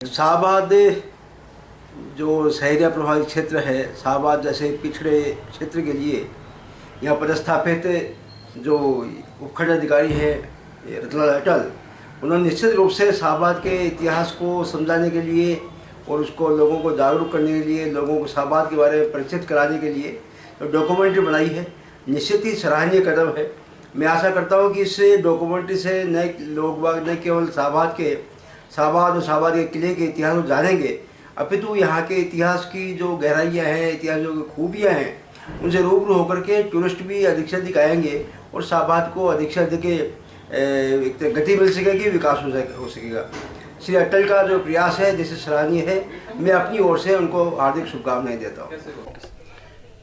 शाहबाद जो शहरिया प्रभावित क्षेत्र है, शाहबाद जैसे पिछड़े क्षेत्र के लिए यहाँ पर स्थापित जो उपखंड अधिकारी है रतनलाल अटल, उन्होंने निश्चित रूप से शाहबाद के इतिहास को समझाने के लिए और उसको लोगों को जागरूक करने के लिए, लोगों को शाहबाद के बारे में परिचित कराने के लिए जो डॉक्यूमेंट्री बनाई है, निश्चित ही सराहनीय कदम है। मैं आशा करता हूँ कि इस डॉक्यूमेंट्री से नए लोग न केवल शाहबाद और शाहबाद के किले के इतिहास को जानेंगे, अपितु यहाँ के इतिहास की जो गहराइयाँ हैं, इतिहास जो खूबियाँ हैं, उनसे रूबरू होकर के टूरिस्ट भी अधिक से अधिक आएंगे और शाहबाद को अधिक से अधिक एक गति मिल सकेगी, विकास हो सकेगा। श्री अटल का जो प्रयास है जैसे सराहनीय है, मैं अपनी ओर से उनको हार्दिक शुभकामनाएं देता हूँ।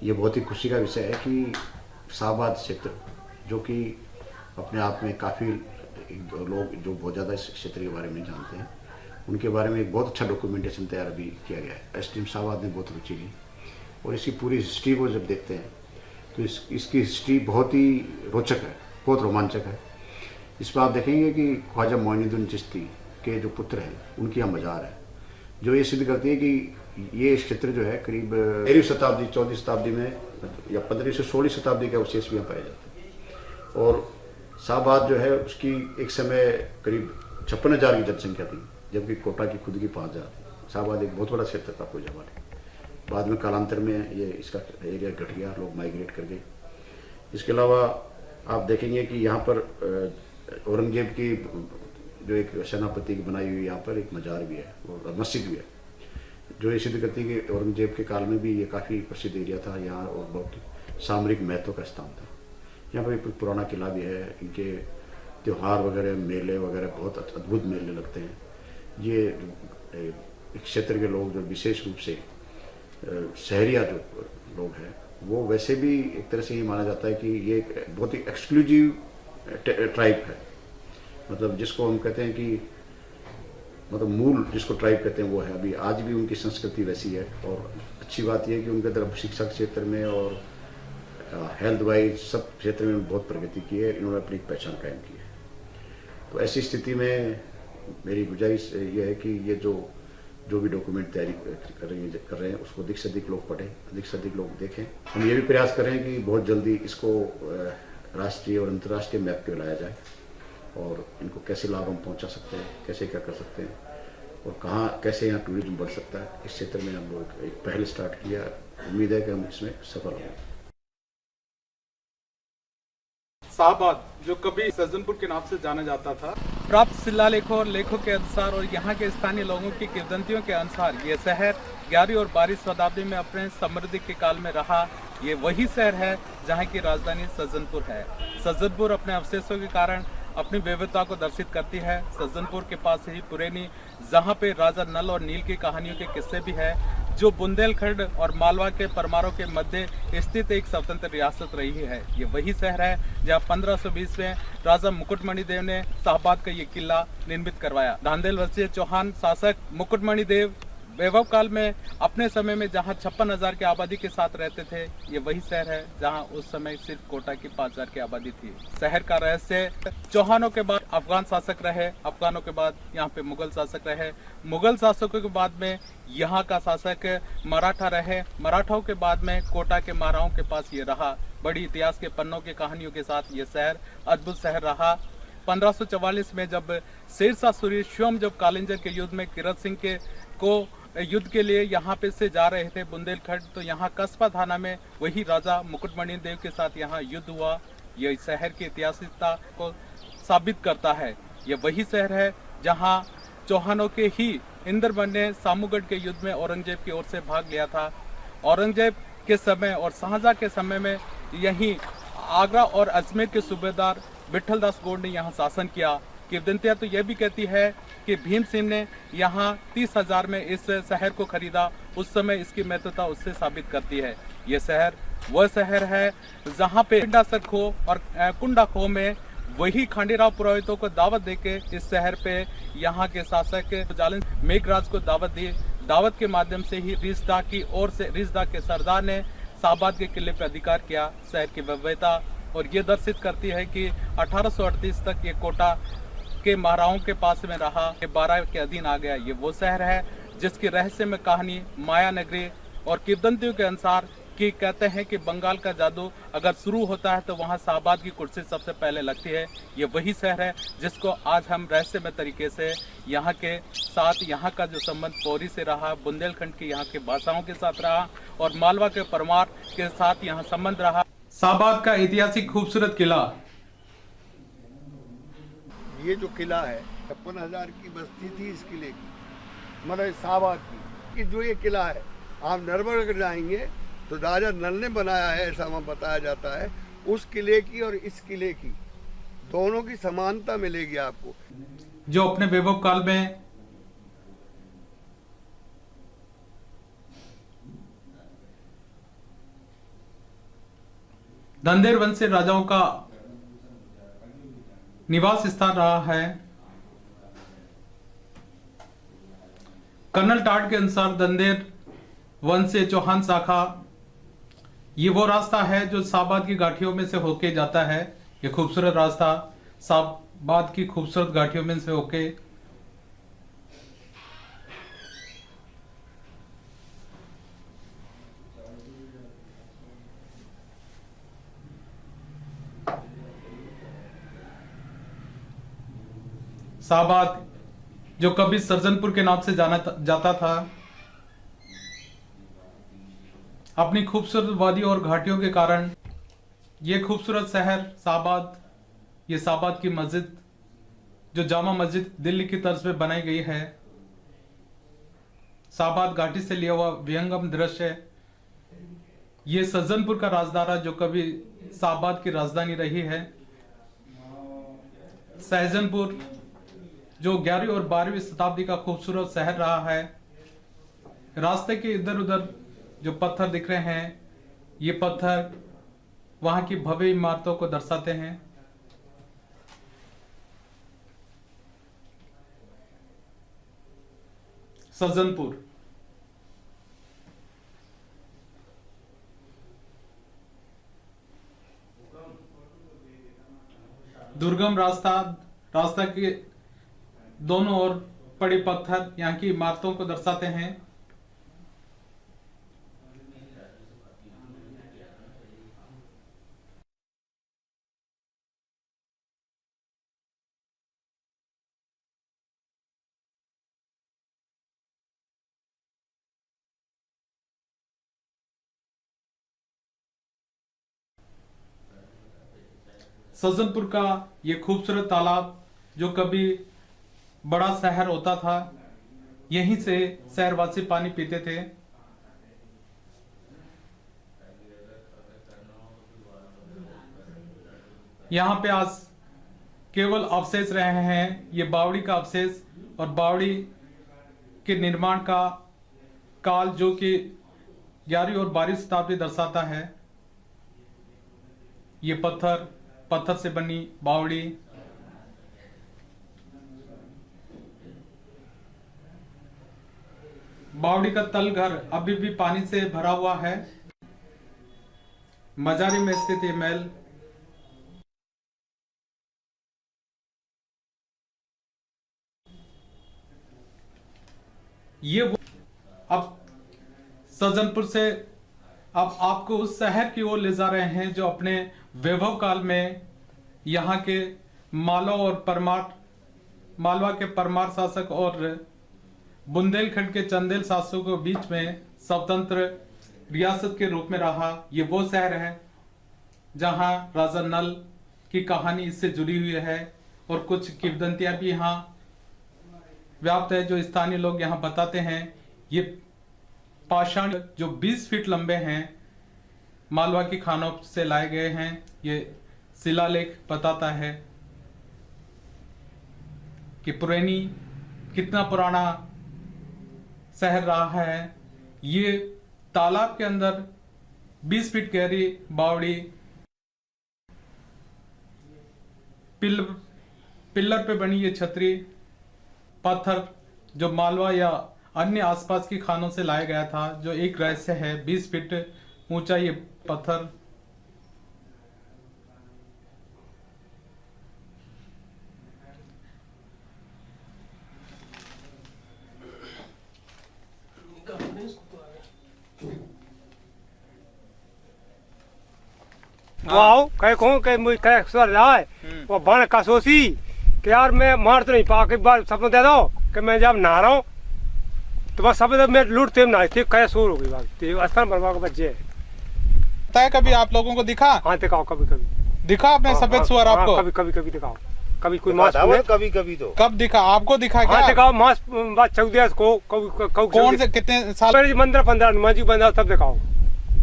ये बहुत ही खुशी का विषय है कि शाहबाद क्षेत्र जो कि अपने आप में काफ़ी लोग जो बहुत ज़्यादा इस क्षेत्र के बारे में जानते हैं, उनके बारे में एक बहुत अच्छा डॉक्यूमेंटेशन तैयार अभी किया गया है। एसटीएम शाहबाद ने बहुत रुचि ली और इसकी पूरी हिस्ट्री को जब देखते हैं तो इसकी हिस्ट्री बहुत ही रोचक है, बहुत रोमांचक है। इसमें आप देखेंगे कि ख्वाजा मोइनुद्दीन चिश्ती के जो पुत्र हैं उनकी यहाँ मज़ार है, जो ये सिद्ध करती है कि ये क्षेत्र जो है करीब 13वीं शताब्दी 14वीं शताब्दी में या 15वीं से 16वीं शताब्दी के अवशेष भी यहाँ पाए जाते हैं। और शाहबाद जो है उसकी एक समय करीब 56,000 की जनसंख्या थी, जबकि कोटा की खुद की 5,000 थी। शाहबाद एक बहुत बड़ा क्षेत्र था कोई जमाने। बाद में कालांतर में ये इसका एरिया घट गया, लोग माइग्रेट कर गए। इसके अलावा आप देखेंगे कि यहाँ पर औरंगजेब की जो एक सेनापति की बनाई हुई यहाँ पर एक मजार भी है और मस्जिद भी है, जो ये सिद्ध करती है कि औरंगजेब के काल में भी ये काफ़ी प्रसिद्ध एरिया था यहाँ और बहुत सामरिक महत्व का स्थान था। यहाँ पर एक पुराना किला भी है, इनके त्यौहार वगैरह, मेले वगैरह बहुत अद्भुत मेले लगते हैं। ये क्षेत्र के लोग जो विशेष रूप से शहरिया जो लोग हैं वो वैसे भी एक तरह से ये माना जाता है कि ये एक बहुत ही एक्सक्लूसिव ट्राइब है। मतलब जिसको हम कहते हैं कि मतलब मूल जिसको ट्राइब कहते हैं वो है। अभी आज भी उनकी संस्कृति वैसी है और अच्छी बात यह है कि उनके तरफ शिक्षा क्षेत्र में और हेल्थ वाइज सब क्षेत्र में बहुत प्रगति की है, इन्होंने अपनी पहचान कायम की है। तो ऐसी स्थिति में मेरी गुजारिश ये है कि ये जो भी डॉक्यूमेंट तैयारी कर रहे हैं उसको अधिक से अधिक लोग पढ़ें, अधिक से अधिक लोग देखें। हम ये भी प्रयास कर रहे हैं कि बहुत जल्दी इसको राष्ट्रीय और अंतर्राष्ट्रीय मैप पे लाया जाए और इनको कैसे लाभ हम पहुंचा सकते हैं, कैसे क्या कर सकते हैं और कहाँ कैसे यहाँ टूरिज्म बढ़ सकता है। इस क्षेत्र में हम लोग एक पहल स्टार्ट किया, उम्मीद है कि हम इसमें सफल होंगे। शाहबाद जो कभी सज्जनपुर के नाम से जाना जाता था, प्राप्त शिलालेखों और लेखों के अनुसार और यहाँ के स्थानीय लोगों की किंवदंतियों के अनुसार ये शहर 11वीं और 12वीं शताब्दी में अपने समृद्धि के काल में रहा। ये वही शहर है जहाँ की राजधानी सज्जनपुर है। सज्जनपुर अपने अवशेषों के कारण अपनी विविधता को दर्शित करती है। सज्जनपुर के पास ही पुरैनी, जहाँ पे राजा नल और नील की कहानियों के किस्से भी है, जो बुंदेलखंड और मालवा के परमारों के मध्य स्थित एक स्वतंत्र रियासत रही है। ये वही शहर है जहाँ 1520 में राजा मुकुटमणि देव ने शाहबाद का ये किला निर्मित करवाया। धांधेल वंशीय चौहान शासक मुकुटमणि देव वैभव काल में अपने समय में जहां 56,000 की आबादी के साथ रहते थे, ये वही शहर है जहां उस समय सिर्फ कोटा की 5,000 की आबादी थी। शहर का रहस्य, चौहानों के बाद अफगान शासक रहे, अफगानों के बाद यहाँ पे मुगल शासक रहे, मुगल शासकों के बाद में यहाँ का शासक मराठा रहे, मराठाओं के बाद में कोटा के महाराओं के पास ये रहा। बड़ी इतिहास के पन्नों की कहानियों के साथ ये शहर अद्भुत शहर रहा। 1544 में जब शेरशाह सूरी स्वयं जब कालिंजर के युद्ध में किरत सिंह को युद्ध के लिए यहाँ पे से जा रहे थे बुंदेलखंड, तो यहाँ कस्बा थाना में वही राजा मुकुटमणि देव के साथ यहाँ युद्ध हुआ। यह शहर की ऐतिहासिकता को साबित करता है। ये वही शहर है जहाँ चौहानों के ही इंद्रमन ने सामूगढ़ के युद्ध में औरंगजेब की ओर से भाग लिया था। औरंगजेब के समय और शाहजहां के समय में यहीं आगरा और अजमेर के सूबेदार विठल दास गौड़ ने यहाँ शासन किया। किंवदंतियां तो यह भी कहती है कि भीम सिंह ने यहाँ 30,000 में इस शहर को खरीदा। उस समय इसकी महत्वता उससे साबित करती है। ये शहर वह शहर है जहाँ पे कुंडासर खो और कुंडा खो में वही खांडीराव पुरोहितों को दावत देके इस शहर पे यहाँ के शासक जालिम मेघराज को दावत दी। दावत के माध्यम से ही रिजदा की ओर से रिजदा के सरदार ने शाहबाद के किले पर अधिकार किया। शहर की भव्यता और ये दर्शित करती है कि 1838 तक ये कोटा के महाराओं के पास में रहा, 12 के अधीन आ गया। ये वो शहर है जिसकी रहस्यमय कहानी माया नगरी और किंवदंतियों के अनुसार कि कहते हैं कि बंगाल का जादू अगर शुरू होता है तो वहाँ शाहबाद की कुर्सी सबसे पहले लगती है। ये वही शहर है जिसको आज हम रहस्यमय तरीके से यहाँ के साथ, यहाँ का जो संबंध पौरी से रहा, बुंदेलखंड की यहाँ के भाषाओं के साथ रहा और मालवा के परमार के साथ यहाँ संबंध रहा। शाहबाद का ऐतिहासिक खूबसूरत किला, ये जो किला है 56,000 की बस्ती थी इस किले की, मतलब शाहबाद की। जो ये किला है आप नरबरगढ़ जाएंगे तो राजा नल ने बनाया है, ऐसा वहाँ बताया जाता है। उस किले की और इस किले की दोनों की समानता मिलेगी आपको। जो अपने वैभव काल में धंधेर वंश से राजाओं का निवास स्थान रहा है। कर्नल टाट के अनुसार धंधेर वंश से चौहान शाखा, ये वो रास्ता है जो शाहबाद की घाटियों में से होके जाता है। ये खूबसूरत रास्ता शाहबाद की खूबसूरत घाटियों में से होके शाहबाद, जो कभी सज्जनपुर के नाम से जाना जाता था, अपनी खूबसूरत वादी और घाटियों के कारण ये खूबसूरत शहर शाहबाद, ये शाहबाद की मस्जिद जो जामा मस्जिद दिल्ली की तर्ज पे बनाई गई है, शाहबाद घाटी से लिया हुआ विहंगम दृश्य, ये सज्जनपुर का राजदारा जो कभी शाहबाद की राजधानी रही है, सहजनपुर जो 11वीं और 12वीं शताब्दी का खूबसूरत शहर रहा है। रास्ते के इधर उधर जो पत्थर दिख रहे हैं, ये पत्थर वहां की भव्य इमारतों को दर्शाते हैं। सज्जनपुर, दुर्गम रास्ता के दोनों ओर पड़े पत्थर यहाँ की इमारतों को दर्शाते हैं। सज्जनपुर का ये खूबसूरत तालाब जो कभी बड़ा शहर होता था, यहीं से शहरवासी पानी पीते थे। यहाँ पे आज केवल अवशेष रहे हैं, ये बावड़ी का अवशेष और बावड़ी के निर्माण का काल जो कि 11वीं और 12वीं शताब्दी दर्शाता है। ये पत्थर से बनी बावड़ी, बावड़ी का तल घर अभी भी पानी से भरा हुआ है। मजारी में स्थित ये महल अब सज्जनपुर से अब आपको उस शहर की ओर ले जा रहे हैं जो अपने वैभव काल में यहाँ के मालवा के परमार शासक और बुंदेलखंड के चंदेल शासकों के बीच में स्वतंत्र रियासत के रूप में रहा। ये वो शहर है जहाँ राजा नल की कहानी इससे जुड़ी हुई है और कुछ किंवदंतियां भी यहाँ व्याप्त है जो स्थानीय लोग यहाँ बताते हैं। ये पाषाण जो 20 फीट लंबे हैं मालवा की खानों से लाए गए हैं। ये शिलालेख बताता है कि कितना पुराना शहर रहा है। ये तालाब के अंदर 20 फीट गहरी बावड़ी, पिल्लर पे बनी ये छतरी, पत्थर जो मालवा या अन्य आसपास की खानों से लाया गया था, जो एक रहस्य है। 20 फीट ऊंचा ये पत्थर वो आओ कहे कहूँ कि मुझे कहे स्वर रहा है वो बन कसोसी कि यार मैं मार तो नहीं पा के बार सपना दे दो कि मैं जब नहा रहा हूँ तो बस सब मैं लूटते नहाई थी कहे शोर हो गई बात स्थान बनवा के बच्चे है। कभी आप लोगों को दिखा? हाँ दिखाओ कभी कभी दिखा आपने सफेद सुअर आपको? कभी कभी कभी दिखाओ कभी कोई मांस कभी कभी तो कब दिखा आपको? दिखा क्या? हाँ दिखाओ मांस बात चौदिया को कौन से कितने साल? मंदिर 15 हनुमान जी बना तब दिखाओ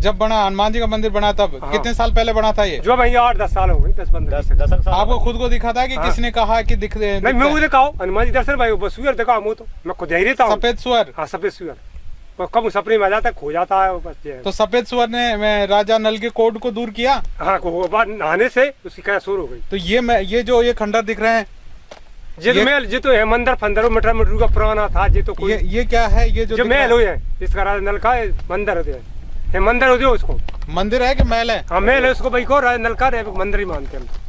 जब बना हनुमान जी का मंदिर बना तब? हाँ। कितने साल पहले बना था ये? जो भैया 8-10 साल हो गई 10-15 साल। आपको खुद को दिखा था कि हाँ। किसने कहा कि दिख रहे? नहीं मैं वो दिखाओ हनुमान जी दर्शन भाई बस सुअर दिखाओ मुँह तो मैं खुद ही रहता हूँ सफेद सुअर? हाँ सफेद सुअर कब सपने में आ जाता है खो जाता है बस ये। तो सफेद सुअर ने राजा नल के कोड को दूर किया? हाँ वो बात नहाने से उसकी क्या शुरू हो गई। तो ये जो ये खंडर दिख रहे हैं ये तो है मंदिर 15 मीटर का पुराना था ये तो कोई ये क्या है? ये जो महल हो है इसका राजा नल का मंदिर होते है मंदिर हो उसको मंदिर है कि महल है? हाँ महल है उसको भाई को राजा नल का मंदिर ही मानते हैं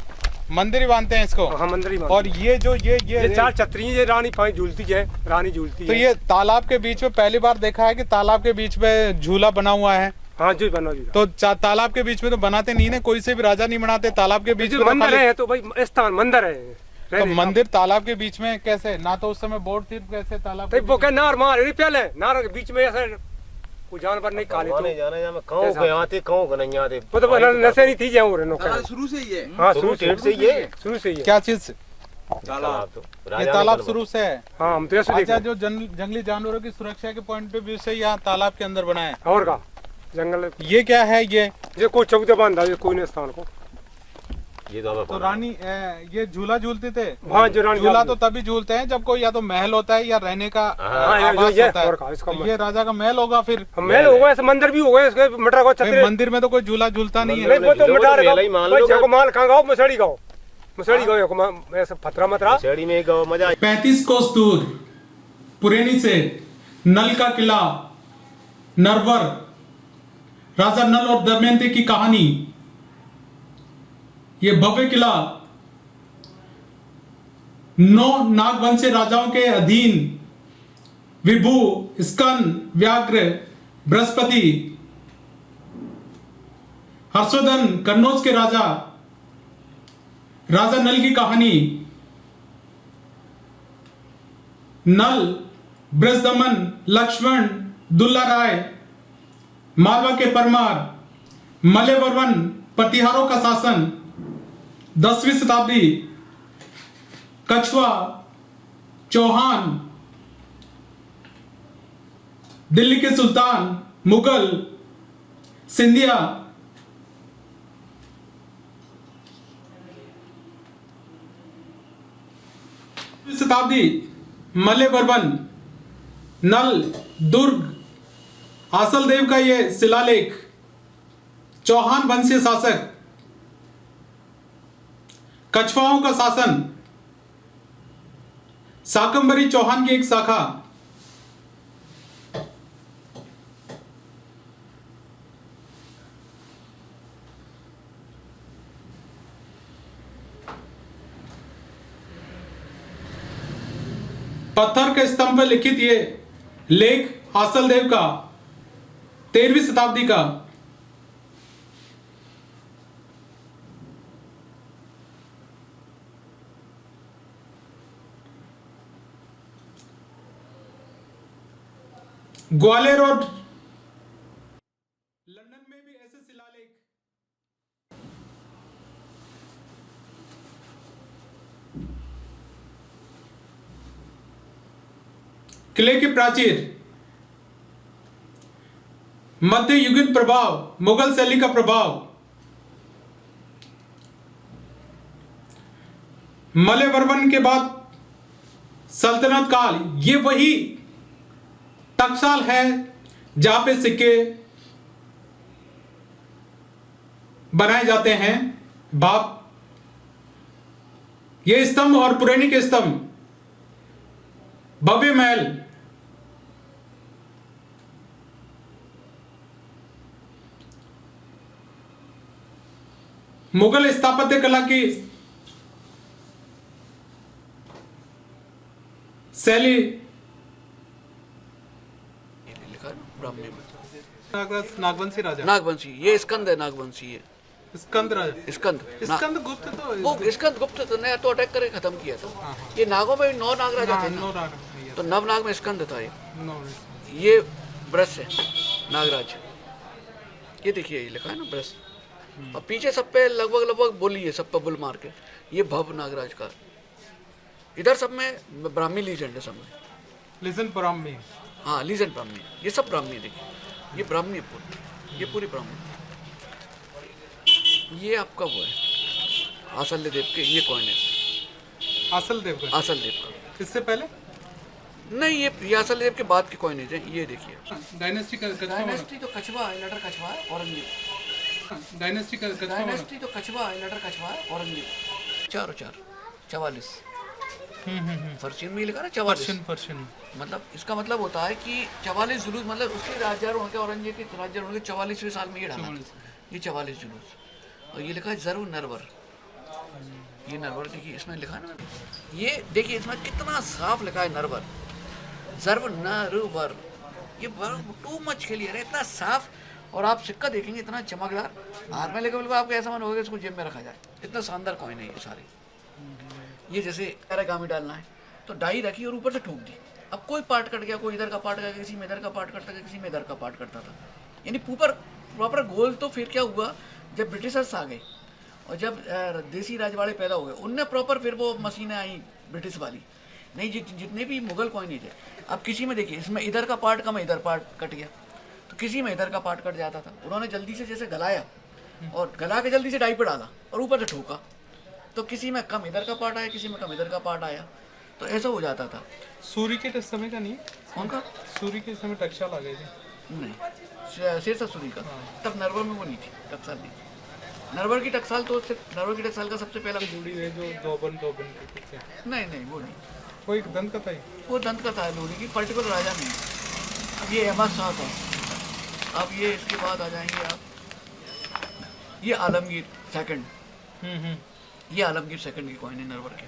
मंदिर ही मानते हैं इसको? हाँ मंदिर ही मानते और ये जो ये 4 छतरी ये रानी पाई झूलती है रानी झूलती तो है। ये तालाब के बीच में पहली बार देखा है कि तालाब के बीच में झूला बना हुआ है? हाँ जी बना जी तो तालाब के बीच में तो बनाते नहीं ना, कोई से भी राजा नहीं बनाते तालाब के बीच में। मंदिर है तो भाई स्थान मंदिर है तो मंदिर तालाब के बीच में कैसे? ना तो उस समय बोर्ड थी कैसे तालाब के वो क्या नार मार पहले नार के बीच में ऐसा कोई जानवर नहीं काले तो जाने जा मैं कहूं के आते कहूं के नहीं आते वो तो नशे नहीं थी जाऊं रे नौकर शुरू से ही है। हाँ शुरू से ही है। शुरू से ही है। क्या चीज? तालाब तो ये तालाब शुरू से है? हाँ हम तो ऐसे अच्छा जो जंगली जानवरों की सुरक्षा के पॉइंट ऑफ व्यू से यहाँ तालाब के अंदर बना है। और का जंगल ये क्या है? ये कोई चौदह बांधा ये कोई नहीं स्थान को ये तो रानी ये झूला झूलते थे? हाँ जो रानी झूला तो तभी झूलते हैं जब कोई या तो महल होता है या रहने का आवास होता है। तो ये राजा का महल होगा फिर? महल होगा ऐसे मंदिर भी होगा इसके मटर को छतरी मंदिर में तो कोई झूला झूलता नहीं है। नहीं वो तो मटार का माल कहाँ गाओ मसड़ी गाओ ऐसे फतरा मतरा शेड़ी में गाओ मजा 35 कोस दूर पुरेनी से नल का किला नरवर राजा नल और दमयंती की कहानी। ये भव्य किला 9 नागवंशी राजाओं के अधीन विभु स्कंद व्याघ्र बृहस्पति हर्षवर्धन कन्नौज के राजा नल की कहानी। नल ब्रजदमन लक्ष्मण दुल्ला राय मालवा के परमार मलयवर्मन प्रतिहारों का शासन 10वीं शताब्दी कछवा चौहान दिल्ली के सुल्तान मुगल सिंधिया शताब्दी मलयवर्मन नल दुर्ग आसल देव का ये शिलालेख चौहान वंशीय शासक कछवाओं का शासन शाकंभरी चौहान की एक शाखा पत्थर के स्तंभ पर लिखित ये लेख आसल देव का 13वीं शताब्दी का ग्वालियर और लंदन में भी ऐसे शिलालेख किले के प्राचीर मध्य युगीन प्रभाव मुगल शैली का प्रभाव मलयवर्मन के बाद सल्तनत काल ये वही टकसाल है जहां पे सिक्के बनाए जाते हैं। बाप ये स्तंभ और पुरानी के स्तंभ भव्य महल मुगल स्थापत्य कला की शैली नागवंशी राजा नागवंशी ये स्कंद है नागवंशी ये स्कंद राजा स्कंद स्कंद गुप्त तो वो स्कंद गुप्त तो नया तो अटैक करके खत्म किया था। ये नागों में भी 9 नाग राजा थे ना, नो राजा तो नव नाग में स्कंद था ये। नो ये ब्रश है नागराज, ये देखिए ये लिखा है ना ब्रश, और पीछे सब पे लगभग लगभग बोली है, सब पे बुल मार के, ये भव नागराज का। इधर सब में ब्राह्मी लीजेंड है, सब में लिसन ब्राह्मी। हाँ लीजेंड ब्राह्मी, ये सब ब्राह्मी देखिए, ये ब्राह्मी है पूरी, ये पूरी ब्राह्मी। ये आपका वो है आसल्य देव के, ये कॉइन है आसल देव का, आसल देव का। इससे पहले नहीं ये आसल देव के बाद के कॉइनेज है, ये देखिए। डायनेस्टी का कछवा, डायनेस्टी तो कछवा है, लटर कछवा है, औरंगजेब। डायनेस्टी का कछवा, डायनेस्टी तो कछवा है, लटर कछवा है, औरंगजेब। 4 और 4 44 फर्शियन में लिखा ना 44, पर्शियन मतलब इसका मतलब होता है कि 44 जुलूस, मतलब उसके राज्यारोहण के, औरंगजेब के राज्यारोहण के 44वें साल में ये डाला, ये 44 जुलूस। और ये लिखा है जर्व नरवर, ये नरवर देखिए इसमें लिखा है ना, ये देखिए इसमें कितना साफ लिखा है नरवर, जर्व नरवर, ये टू मच क्लियर है, इतना साफ। और आप सिक्का देखेंगे इतना चमकदार, हाथ में लेकर बिल्कुल आपको ऐसा मन होगा इसको जेब में रखा जाए, इतना शानदार कॉइन है ये सारे। ये जैसे पैरागामी डालना है तो डाई रखी और ऊपर से ठोक दी, अब कोई पार्ट कट गया, कोई इधर का पार्ट कट गया, किसी में इधर का पार्ट कटता था, किसी में इधर का पार्ट कटता था, यानी प्रॉपर गोल। तो फिर क्या हुआ, जब ब्रिटिशर्स आ गए और जब देसी राजवाड़े पैदा हो गए, उनने प्रॉपर फिर वो मशीनें आई ब्रिटिश वाली, नहीं जितने भी मुगल कॉइनेज है, अब किसी में देखिए इसमें इधर का पार्ट कम है, इधर पार्ट कट गया, तो किसी में इधर का पार्ट कट जाता था, उन्होंने जल्दी से जैसे गलाया और गला के जल्दी से डाई पे डाला और ऊपर से ठोका, तो किसी में कम इधर का पार्ट आया, किसी में कम इधर का पार्ट आया, तो ऐसा हो जाता था। सूर्य के समय का नहीं, कौन का? सूर्य के समय टकसाल आ गए थे, नहीं शेरशाह सूरी का, तब नरवर में वो नहीं थी, टकसाल नहीं थी। नरवर की टकसाल तो सिर्फ नरवर की टकसाल का सबसे पहला जुड़ी है जो दोबन के पीछे, नहीं वो नहीं, कोई दंत कथा ही, वो दंत कथा है लोरी की, पर्टिकुलर राजा नहीं है। अब ये अहमद शाह था, अब ये इसके बाद आ जाएंगे आप, ये आलमगीर सेकंड, ये आलमगीर सेकंड की कॉइन है नरवर के,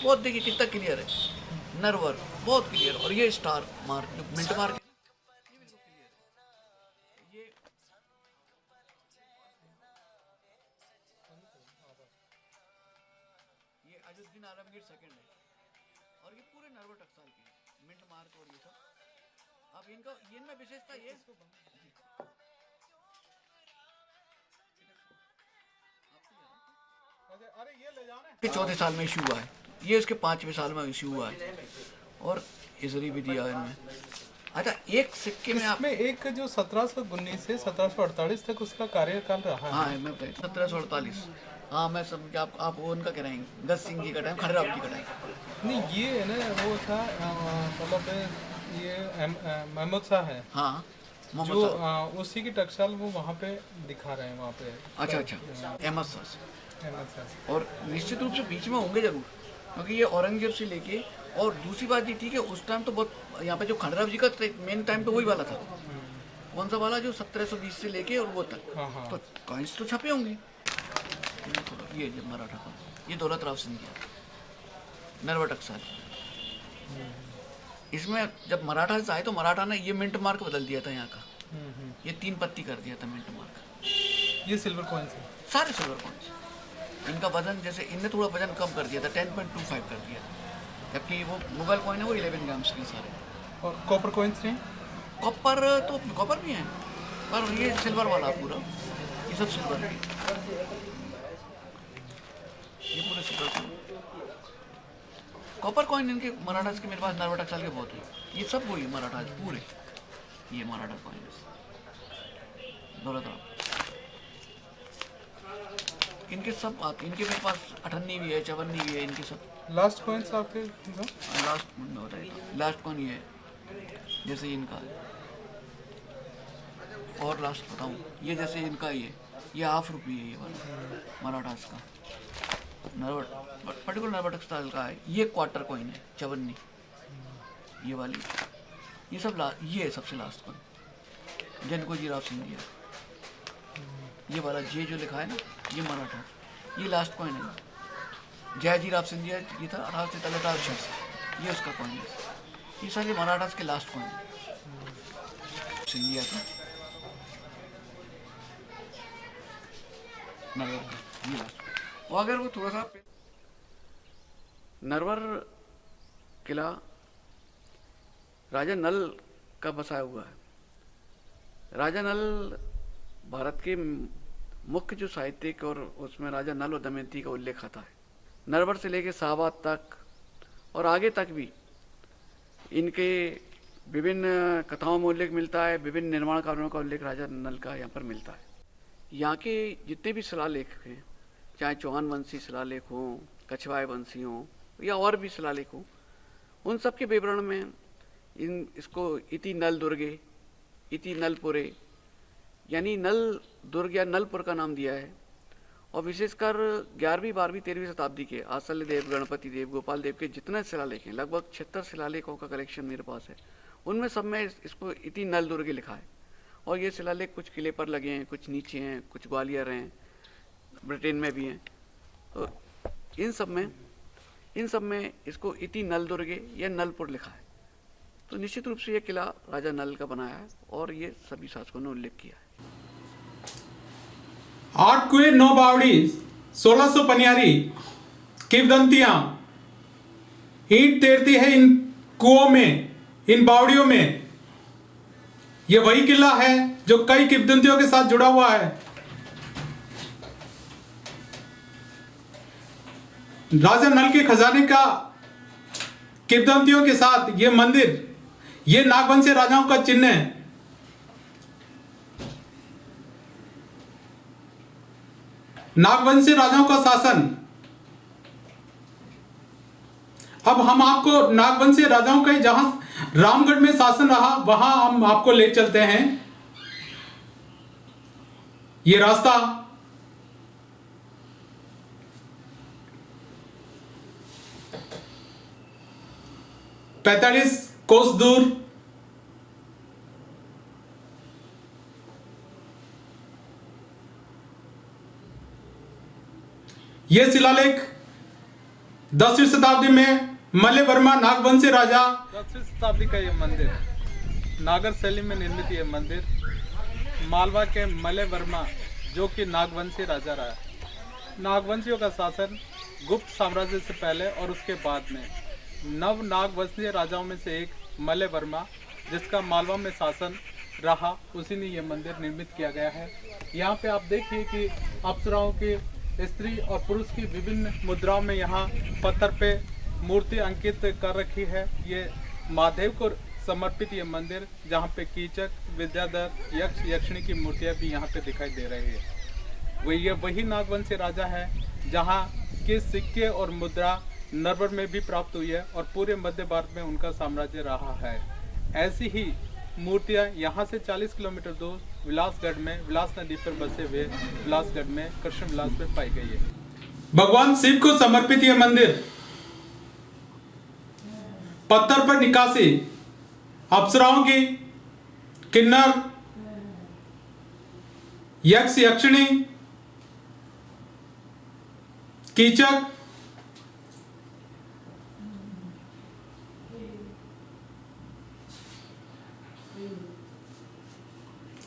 बहुत देखिए कितना क्लियर है नरवर, बहुत क्लियर। और ये स्टार मार्क जो मिंट मार्क, ये अजुद्दीन आलमगीर सेकंड है, और ये पूरे नरवर टकसाल के मिंट मार्क और ये सब। अब इनका इनमें विशेषता ये, अरे ये ले जाना के 4थे साल में इशू हुआ है, ये इसके 5वें साल में इशू हुआ है, और इजरी भी दिया है इनमें। अच्छा एक सिक्के में आप, इसमें एक जो 1719 से 1748 तक उसका कार्यकाल रहा है। हाँ मैं 1748, हाँ मैं समझ, आप वो उनका कह रहे हैं गज सिंह जी का टाइम, खंडेराव जी का टाइम। नहीं ये है ना वो था, मतलब ये महमूद शाह है, हाँ जो उसी की टकसाल वो वहाँ पे दिखा रहे हैं वहाँ पे। अच्छा अहमद शाह, अहमद शाह। और निश्चित रूप से बीच में होंगे जरूर, क्योंकि ये औरंगजेब से लेके, और दूसरी बात ये थी कि उस टाइम तो बहुत यहाँ पे जो खंडेराव जी का मेन टाइम तो वही वाला था, कौन सा वाला जो 1720 से लेके और वो तक, तो कॉइन्स तो छपे होंगे। ये जब मराठा का, ये दौलत राव सिंधिया नरवर टकसाल, इसमें जब मराठा से आए तो मराठा ने ये मिंट मार्क बदल दिया था यहाँ का, ये 3 पत्ती कर दिया था मिंट मार्क। ये सिल्वर कॉइन्स है, सारे सिल्वर कॉइन्स। इनका वजन जैसे इनने थोड़ा वजन कम कर दिया था, 10.25 कर दिया था, जबकि वो मुगल कॉइन है वो 11 ग्राम्स के सारे। और कॉपर कॉइन्स नहीं, कॉपर तो कॉपर भी है, पर ये सिल्वर वाला पूरा, ये सब सिल्वर है, ये पूरे सिल्वर। कॉपर कॉइन इनके मराठास के मेरे पास नरवर टकसाल के बहुत है, ये सब वही मराठास पूरे, ये मराठा कॉइन दौलत राव, इनके सब आते, इनके मेरे पास 58 भी है, 54 भी है, इनके सब। लास्ट कॉइन्स आपके लास्ट कौन ये है, जैसे इनका, और लास्ट बताऊं, ये जैसे इनका ये ½ रुपये है, ये वाला मराठास का नरवर, पर्टिकुलर नरवर टकसाल का है, ये क्वार्टर कॉइन है 54, ये वाली, ये सब ये है सबसे लास्ट कॉइन, जिनको जीराव सिंधिया, ये वाला जे जो लिखा है ना, ये मराठा, ये लास्ट कॉइन है। जयजीराव सिंधिया ये था 1846, ये उसका कॉइन है। ये सारे मराठास के लास्ट कॉइन सिंधिया का। नरवर का, ये बात। और अगर वो थोड़ा सा नरवर किला राजा नल का बसाया हुआ है। राजा नल भारत के मुख्य जो साहित्यिक और उसमें राजा नल और दमयंती का उल्लेख आता है। नरवर से लेकर शाहबाद तक और आगे तक भी इनके विभिन्न कथाओं में उल्लेख मिलता है, विभिन्न निर्माण कार्यों का उल्लेख राजा नल का यहाँ पर मिलता है। यहाँ के जितने भी शिलालेख हैं, चाहे चौहान वंशी शिलालेख हों, कछवाए वंशी हों या और भी शिलालेख हों, उन सब के विवरण में इसको इति नल दुर्गे, इति नलपुरे, यानी नल दुर्ग या नलपुर का नाम दिया है। और विशेषकर 11वीं 12वीं 13वीं शताब्दी के आशल्य देव, गणपति देव, गोपाल देव के जितने शिलालेख हैं, लगभग 76 शिलालेखों का कलेक्शन मेरे पास है, उनमें सब में इसको इति नल दुर्गे लिखा है। और ये शिलालेख कुछ किले पर लगे हैं, कुछ नीचे हैं, कुछ ग्वालियर हैं, ब्रिटेन में भी हैं। तो इन सब में इसको इति नल दुर्गे या नलपुर लिखा है। तो निश्चित रूप से ये किला राजा नल का बनाया है और ये सभी शासकों ने उल्लेख किया है। 8 कुएं 9 बावड़ी, 1600 पनियारी, किंवदंतियां ईंट तैरती है इन कुओं में, इन बावड़ियों में। ये वही किला है जो कई किंवदंतियों के साथ जुड़ा हुआ है। राजा नल के खजाने का किंवदंतियों के साथ ये मंदिर, ये नागवंशी राजाओं का चिन्ह है। नागवंशी राजाओं का शासन। अब हम आपको नागवंशी राजाओं का जहां रामगढ़ में शासन रहा वहां हम आपको ले चलते हैं। ये रास्ता पैंतालीस कोस दूर यह शिलालेख 10वीं शताब्दी में मल्ल वर्मा नागवंशी राजा, 10वीं शताब्दी का यह मंदिर नागर शैली में निर्मित यह मंदिर मालवा के मल्ल वर्मा जो कि नागवंशी राजा रहा। नागवंशियों का शासन गुप्त साम्राज्य से पहले और उसके बाद में नव नागवंशीय राजाओं में से एक मल्ल वर्मा, जिसका मालवा में शासन रहा, उसी ने यह मंदिर निर्मित किया गया है। यहाँ पे आप देखिए कि अप्सराओं की, स्त्री और पुरुष की विभिन्न मुद्राओं में यहाँ पत्थर पे मूर्ति अंकित कर रखी है। ये महादेव को समर्पित ये मंदिर, जहाँ पे कीचक, विद्याधर, यक्ष, यक्षिणी की मूर्तियाँ भी यहाँ पे दिखाई दे रही है। ये वही नागवंशी राजा है जहाँ के सिक्के और मुद्रा नरवर में भी प्राप्त हुई है और पूरे मध्य भारत में उनका साम्राज्य रहा है। ऐसी ही मूर्तियां यहाँ से 40 किलोमीटर दूर विलासगढ़ में, विलास नदी पर बसे हुए विलासगढ़ में कृष्ण विलास में पाई गई है। भगवान शिव को समर्पित यह मंदिर, पत्थर पर निकासी, अप्सराओं की, किन्नर, यक्ष, यक्षिणी, कीचक,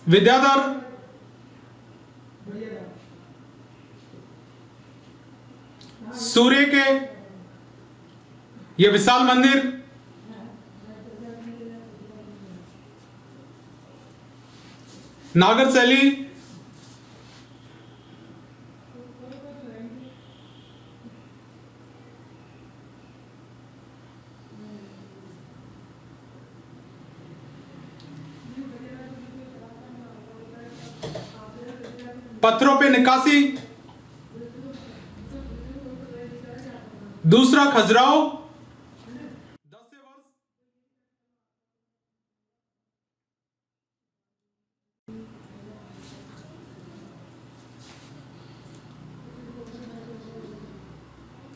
विद्याधर, सूर्य के ये विशाल मंदिर, नागर शैली, पत्थरों पे निकासी, दूसरा खजुराहो,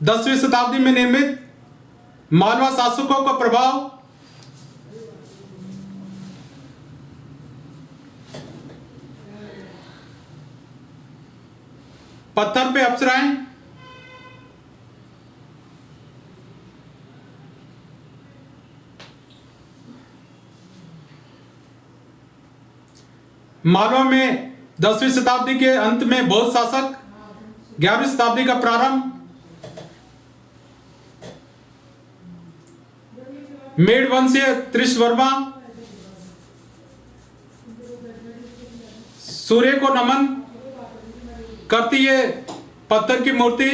10वीं शताब्दी में निर्मित मालवा शासकों का प्रभाव, पत्थर पे अप्सराएं, मालवा में 10वीं शताब्दी के अंत में बौद्ध शासक 11वीं शताब्दी का प्रारंभ मेड़ वंशीय त्रिशवर्मा सूर्य को नमन करती है पत्थर की मूर्ति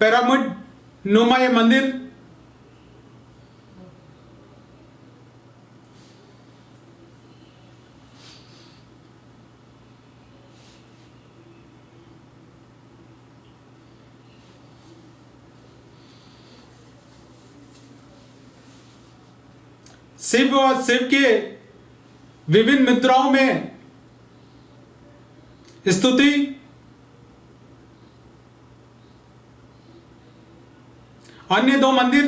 पिरामिड नुमा ये मंदिर शिव और शिव के विभिन्न मुद्राओं में स्तुति, अन्य दो मंदिर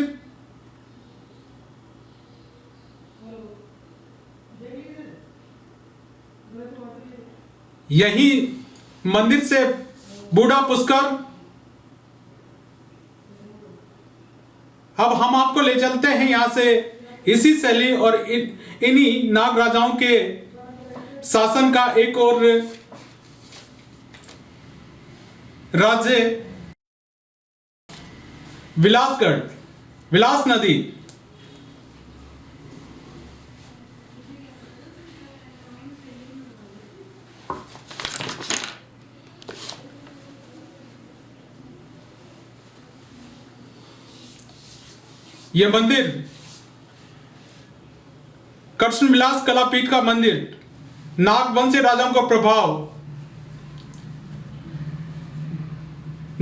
यही मंदिर से बूढ़ा पुष्कर। अब हम आपको ले चलते हैं यहां से इसी शैली और इन्हीं नाग राजाओं के शासन का एक और राज्य विलासगढ़, विलास नदी। यह मंदिर कृष्ण विलास कलापीठ का मंदिर नागवंशी राजाओं का प्रभाव,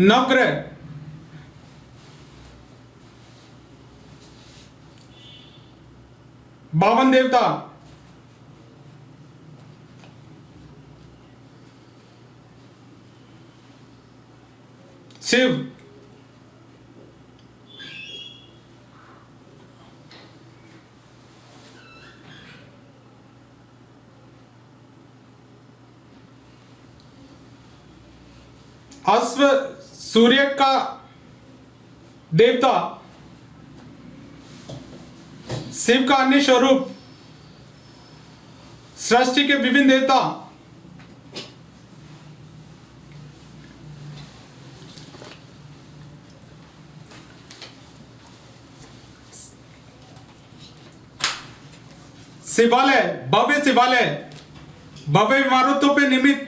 नवग्रह, बावन देवता, शिव, अश्व सूर्य का देवता, शिव का अन्य स्वरूप, सृष्टि के विभिन्न देवता, शिवालय, भव्य शिवालय, भव्य इमारतों पर निर्मित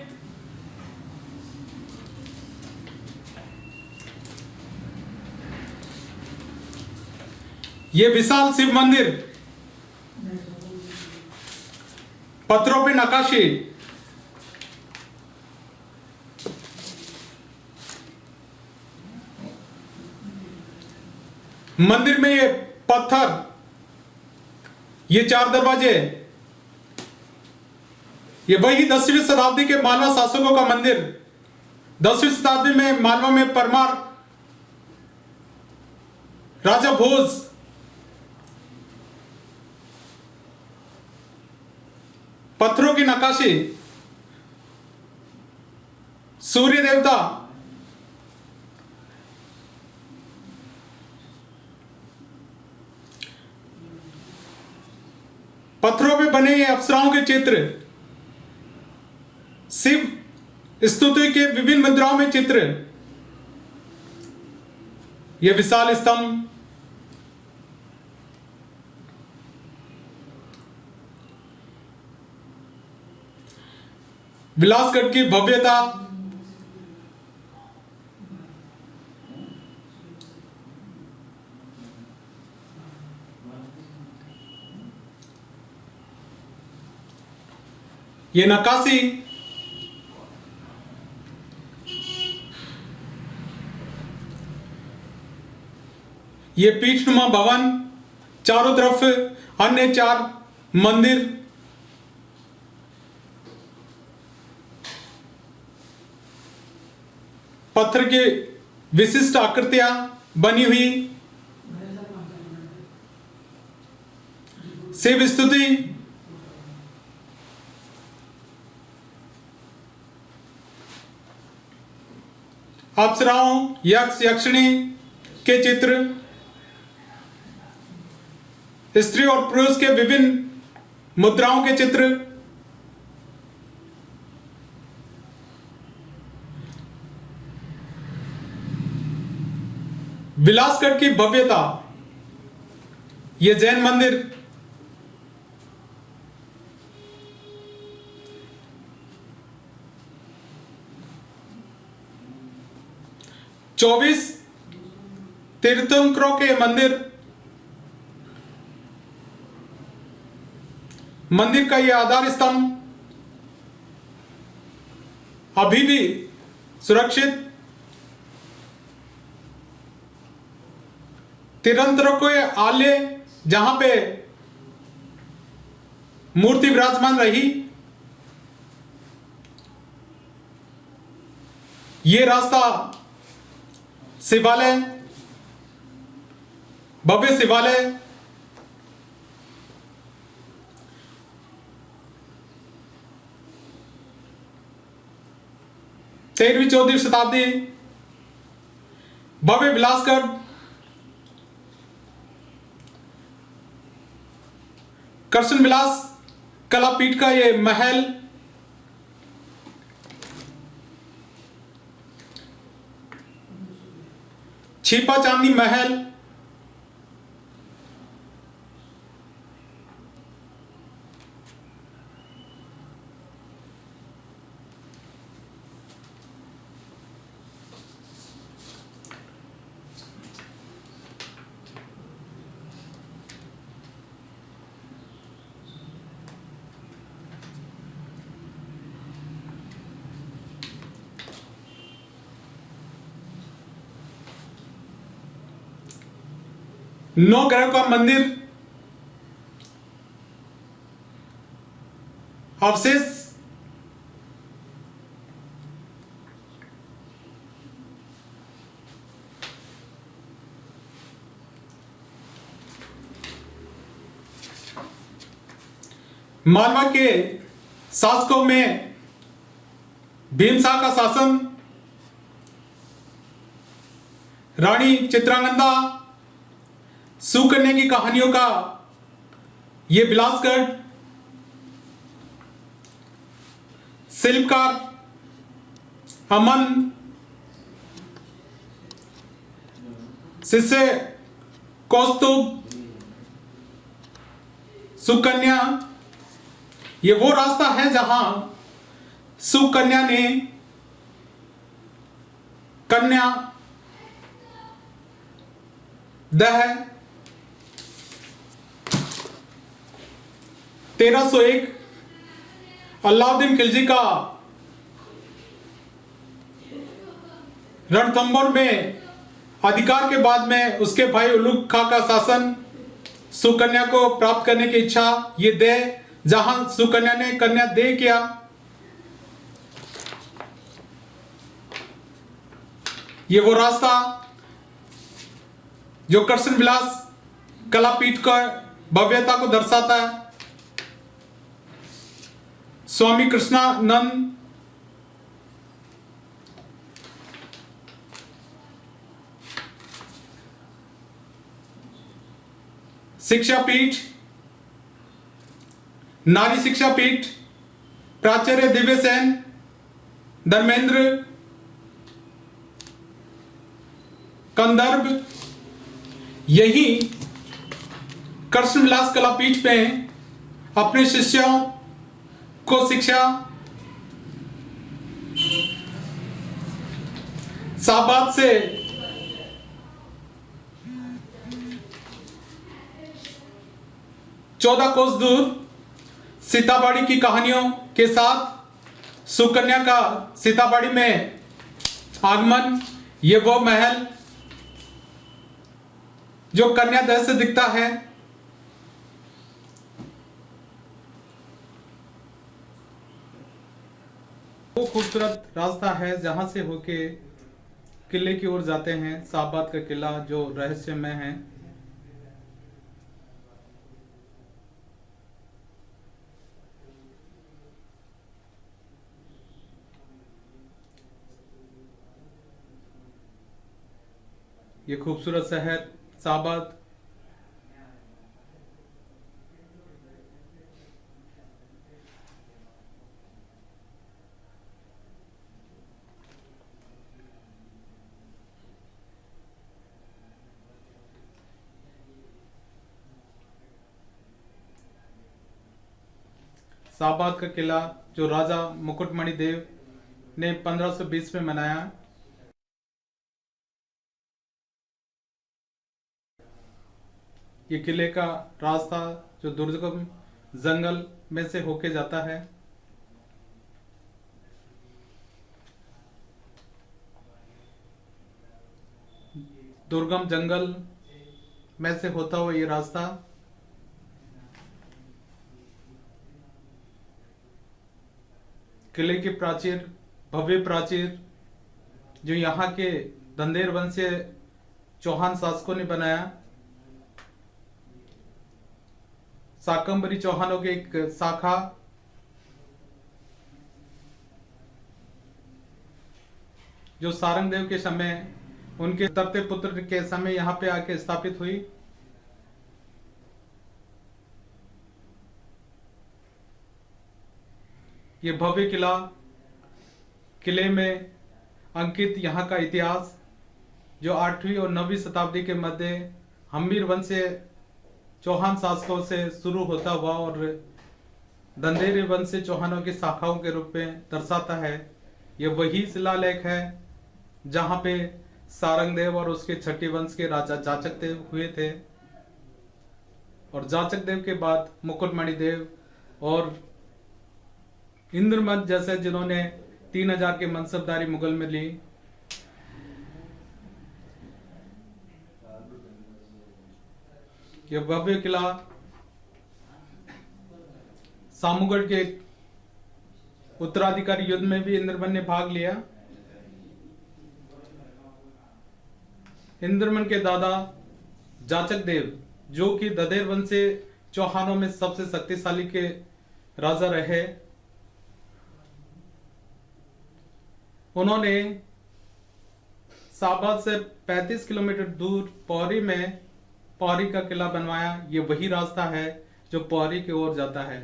ये विशाल शिव मंदिर, पत्थरों पे नक्काशी, मंदिर में ये पत्थर, ये 4 दरवाजे, ये वही 10वीं शताब्दी के मालवा शासकों का मंदिर। 10वीं शताब्दी में मालवा में परमार राजा भोज पत्थरों की नक्काशी, सूर्य देवता, पत्थरों पे बने ये अप्सराओं के चित्र, शिव स्तुति के विभिन्न मुद्राओं में चित्र, ये विशाल स्तंभ, विलासगढ़ की भव्यता, ये नक्काशी, ये पीठनुमा भवन, चारों तरफ अन्य 4 मंदिर, पत्थर के विशिष्ट आकृतियां बनी हुई, शिव स्तुति, अप्सराओं, यक्ष यक्षिणी के चित्र, स्त्री और पुरुष के विभिन्न मुद्राओं के चित्र, विलासगढ़ की भव्यता, ये जैन मंदिर चौबीस तीर्थंकरों के मंदिर का यह आधार स्तंभ अभी भी सुरक्षित, तीर्थंकरों के आलय जहां पे मूर्ति विराजमान रही, ये रास्ता शिवालय, भव्य शिवालय, तेरहवीं 14वीं शताब्दी, भव्य विलासगढ़, कृष्ण विलास कलापीठ का ये महल, छिपा चांदी महल, नौ ग्रह का मंदिर, अवशेष मालवा के शासकों में भीमसा का शासन, रानी चित्रांगदा, सुकन्या की कहानियों का ये विलासगढ़, शिल्पकार अमन शिष्य कौस्तुभ, सुकन्या, ये वो रास्ता है जहां सुकन्या ने कन्या दह 1301 अलाउद्दीन खिलजी का रणथंभौर में अधिकार के बाद में उसके भाई उलुग खां का शासन, सुकन्या को प्राप्त करने की इच्छा, ये दे जहां सुकन्या ने कन्या दे किया, ये वो रास्ता जो कृष्ण विलास कलापीठ का भव्यता को दर्शाता है। स्वामी कृष्णानंद शिक्षा पीठ, नारी शिक्षा पीठ, प्राचार्य दिव्यसेन, धर्मेंद्र, कंदर्प, यही कृष्ण विलास कलापीठ में अपने शिष्यों को शिक्षा, शाहबाद से चौदह कोस दूर सीताबाड़ी की कहानियों के साथ सुकन्या का सीताबाड़ी में आगमन, ये वो महल जो कन्यादह से दिखता है। वो खूबसूरत रास्ता है जहां से होके किले की ओर जाते हैं। शाहबाद का किला जो रहस्यमय है। ये खूबसूरत शहर शाहबाद शाहबाद का किला जो राजा मुकुटमणि देव ने 1520 में बनाया। ये किले का रास्ता जो दुर्गम जंगल में से होके जाता है। दुर्गम जंगल में से होता हुआ ये रास्ता किले की प्राचीर, भव्य प्राचीर जो यहाँ के धंधेर वंशीय चौहान शासकों ने बनाया। शाकंभरी चौहानों की एक शाखा जो सारंगदेव के समय, उनके तरते पुत्र के समय यहाँ पे आके स्थापित हुई। ये भव्य किला, किले में अंकित यहाँ का इतिहास जो 8वीं और 9वीं शताब्दी के मध्य हम्मीर वंश से चौहान शासकों से शुरू होता हुआ और धंधेरी वंश से चौहानों की शाखाओं के रूप में दर्शाता है। ये वही शिलालेख है जहाँ पे सारंगदेव और उसके छठी वंश के राजा जाचक देव हुए थे और जाचक देव के बाद मुकुटमणि देव और इंद्रमद जैसे जिन्होंने 3000 की मनसबदारी मुगल में ली। यह भव्य किला सामूगढ़ के उत्तराधिकारी युद्ध में भी इंद्रमन ने भाग लिया। इंद्रमन के दादा जाचक देव जो कि ददेर वंश से चौहानों में सबसे शक्तिशाली के राजा रहे, उन्होंने शाहबाद से 35 किलोमीटर दूर पौरी में पौरी का किला बनवाया। ये वही रास्ता है जो पौरी की ओर जाता है।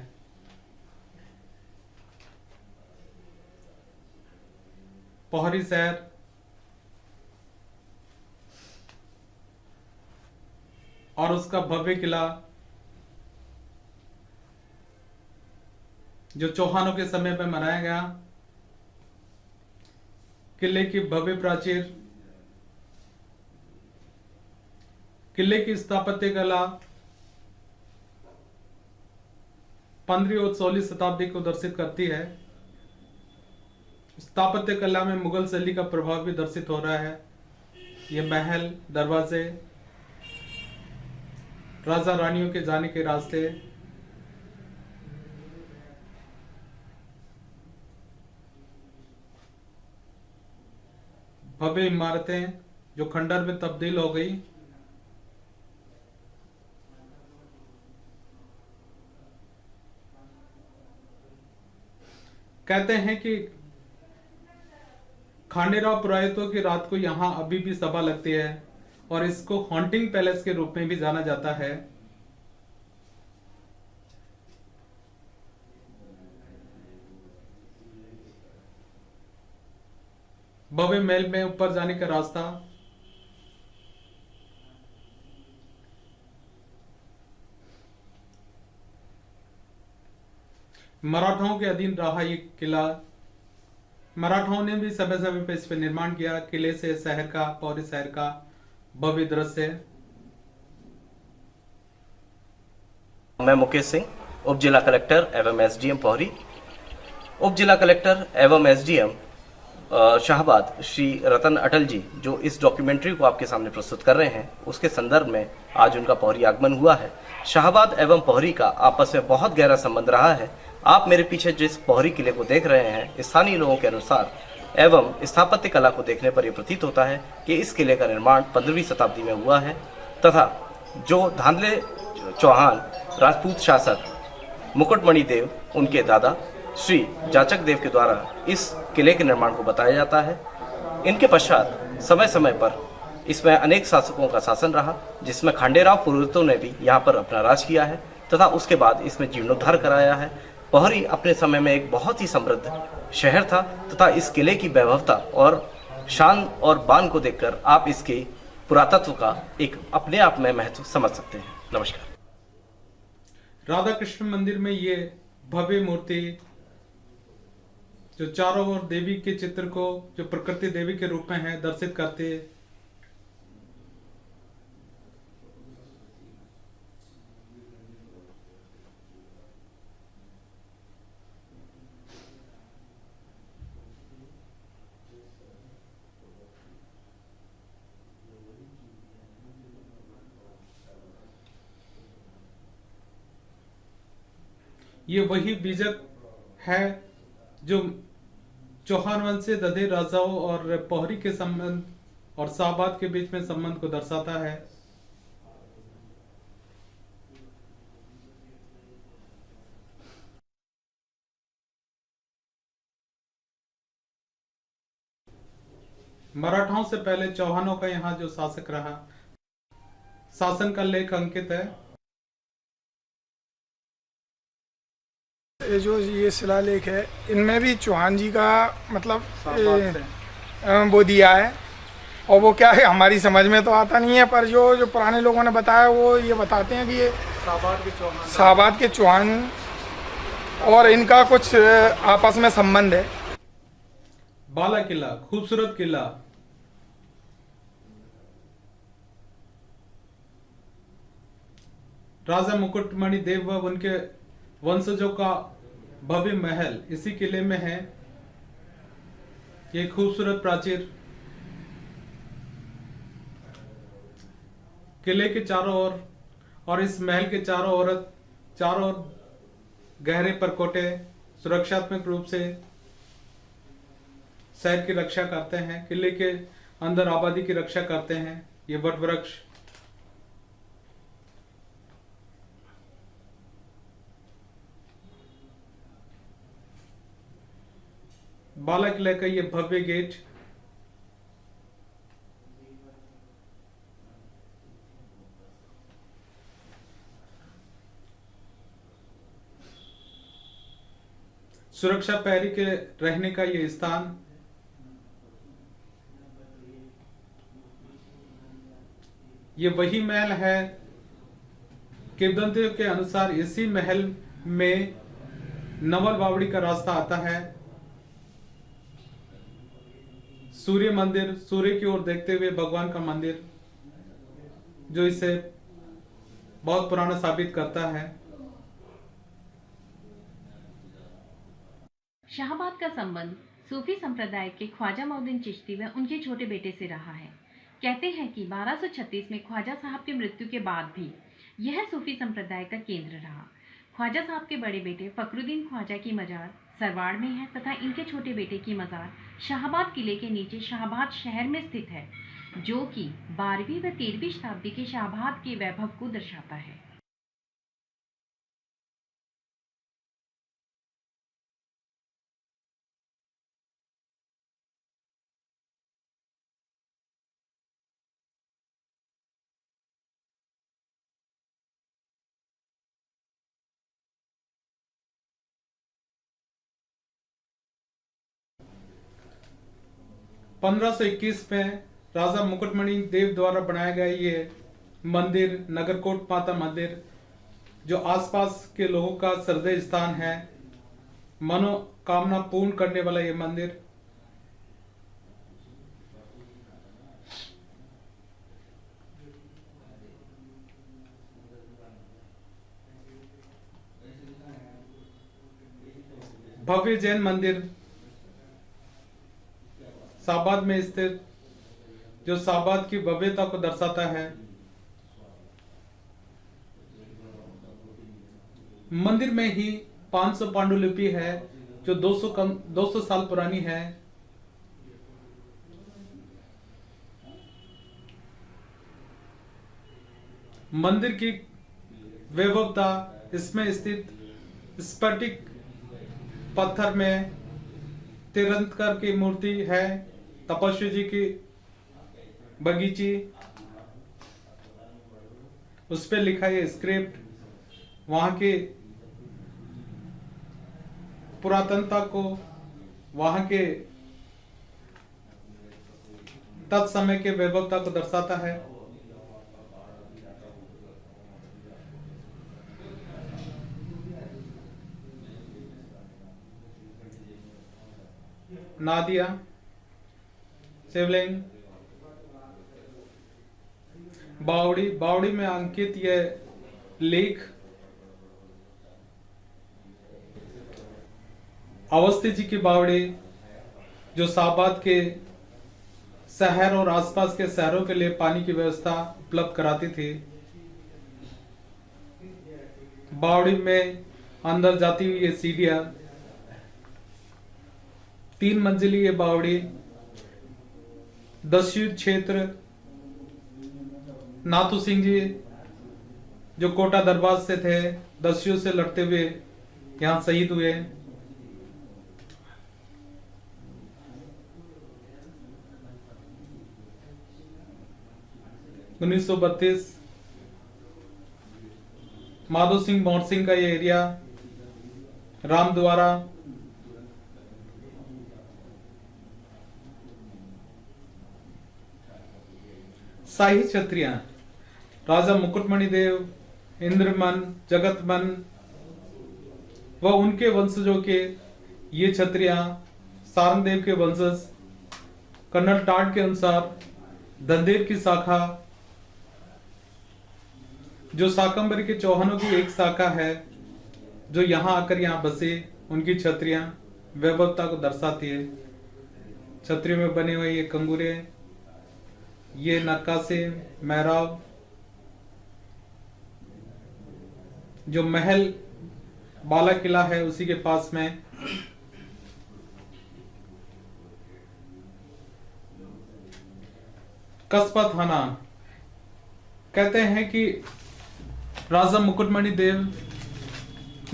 पौरी शहर और उसका भव्य किला जो चौहानों के समय में बनाया गया। किले की भव्य प्राचीर, किले की स्थापत्य कला 15वीं और 16वीं शताब्दी को दर्शित करती है। स्थापत्य कला में मुगल शैली का प्रभाव भी दर्शित हो रहा है। ये महल, दरवाजे, राजा रानियों के जाने के रास्ते, भव्य इमारतें जो खंडर में तब्दील हो गई। कहते हैं कि खांडेराव पुरोहितों की रात को यहां अभी भी सभा लगती है और इसको हॉन्टिंग पैलेस के रूप में भी जाना जाता है। भव्य महल में ऊपर जाने का रास्ता, मराठाओं के अधीन रहा ये किला। मराठाओं ने भी समय समय पर इस पर निर्माण किया। किले से शहर का, पौरी शहर का भव्य दृश्य। मैं मुकेश सिंह, उप जिला कलेक्टर एवं एसडीएम पौरी। उप जिला कलेक्टर एवं एसडीएम शाहबाद श्री रतन अटल जी जो इस डॉक्यूमेंट्री को आपके सामने प्रस्तुत कर रहे हैं, उसके संदर्भ में आज उनका पौरी आगमन हुआ है। शाहबाद एवं पौरी का आपस में बहुत गहरा संबंध रहा है। आप मेरे पीछे जिस पौरी किले को देख रहे हैं, स्थानीय लोगों के अनुसार एवं स्थापत्य कला को देखने पर यह प्रतीत होता है कि इस किले का निर्माण 15वीं शताब्दी में हुआ है तथा जो धांधले चौहान राजपूत शासक मुकुटमणि देव, उनके दादा श्री जाचक देव के द्वारा इस किले के निर्माण को बताया जाता है। इनके पश्चात समय समय पर इसमें अनेक शासकों का शासन रहा, जिसमें खांडेराव पुरोहितों ने भी यहाँ पर अपना राज किया है तथा उसके बाद इसमें जीर्णोद्धार कराया है। पोहरी अपने समय में एक बहुत ही समृद्ध शहर था तथा इस किले की वैभवता और शान और बान को देखकर आप इसके पुरातत्व का एक अपने आप में महत्व समझ सकते हैं। नमस्कार। राधा कृष्ण मंदिर में ये भव्य मूर्ति जो चारों ओर देवी के चित्र को जो प्रकृति देवी के रूप में है दर्शित करते हैं। ये वही बीजक है जो चौहान वंश से दधे राजाओं और पोहरी के संबंध और शाहबाद के बीच में संबंध को दर्शाता है। मराठाओं से पहले चौहानों का यहाँ जो शासक रहा, शासन का लेख अंकित है। जो ये शिलालेख है इनमें भी चौहान जी का मतलब वो दिया है, और वो क्या है हमारी समझ में तो आता नहीं है, पर जो पुराने लोगों ने बताया वो ये बताते हैं कि ये शाहबाद के चौहान और इनका कुछ आपस में संबंध है। बाला किला, खूबसूरत किला। राजा मुकुटमणि देव व उनके वंशजों का भव्य महल इसी किले में है। ये खूबसूरत प्राचीर किले के चारों ओर और इस महल के चारों ओर गहरे परकोटे सुरक्षात्मक रूप से शहर की रक्षा करते हैं, किले के अंदर आबादी की रक्षा करते हैं। ये वट वृक्ष बाला किले का ये भव्य गेट सुरक्षा प्रहरी के रहने का ये स्थान, ये वही महल है। किंवदंतियों के अनुसार इसी महल में नवल बावड़ी का रास्ता आता है। सूर्य मंदिर, सूर्य की ओर देखते हुए भगवान का मंदिर, जो इसे बहुत पुराना साबित करता है। शाहबाद का संबंध सूफी संप्रदाय के ख्वाजा मौदूद चिश्ती व उनके छोटे बेटे से रहा है। कहते हैं कि 1236 में ख्वाजा साहब की मृत्यु के बाद भी यह सूफी संप्रदाय का केंद्र रहा। ख्वाजा साहब के बड़े बेटे फखरुद्दीन ख्वाजा की मजार सरवाड़ में है तथा इनके छोटे बेटे की मजार शाहबाद किले के नीचे शाहबाद शहर में स्थित है, जो कि 12वीं व 13वीं शताब्दी के शाहबाद के वैभव को दर्शाता है। पंद्रह 1521 में राजा मुकुटमणि देव द्वारा बनाया गया ये मंदिर, नगरकोट माता मंदिर, जो आसपास के लोगों का श्रद्धेय स्थान है, मनोकामना पूर्ण करने वाला ये मंदिर। भव्य जैन मंदिर शाहबाद में स्थित, जो शाहबाद की भव्यता को दर्शाता है। मंदिर में ही 500 पांडुलिपि है, जो 200 साल पुरानी है। मंदिर की वैभवता इसमें स्थित स्फटिक पत्थर में तीर्थंकर की मूर्ति है, तपस्वी जी की बगीची, उस पे लिखा है स्क्रिप्ट, वहां के पुरातनता को, वहां के तत्समय के वैभवता को दर्शाता है। नादिया, शिवलिंग, बावड़ी, बावड़ी में अंकित यह लेख अवस्थी जी की बावड़ी जो शाहबाद के शहर और आसपास के शहरों के लिए पानी की व्यवस्था उपलब्ध कराती थी। बावड़ी में अंदर जाती हुई ये सीढ़ियां, 3 मंजिली ये बावड़ी दस्युद्ध क्षेत्र नाथू सिंह जी जो कोटा दरबार से थे, दस्युओं से लड़ते हुए यहां शहीद हुए। उन्नीस 1932 माधो सिंह मोहन सिंह का ये एरिया, रामद्वारा, शाही क्षत्रिय राजा मुकुटमणि देव, इंद्रमन, जगतमन व उनके वंशजों के ये क्षत्रिय सारंगदेव के वंशज, कर्नल टाट के अनुसार दंदेर की शाखा जो शाकंभरी के चौहानों की एक शाखा है जो यहां आकर यहां बसे, उनकी छतरियां वैभवता को दर्शाती है। छतरियों में बने हुए ये कंगूरे, ये नक्काशी, मेहराब, जो महल बाला किला है उसी के पास में कस्बा थाना। कहते हैं कि राजा मुकुटमणि देव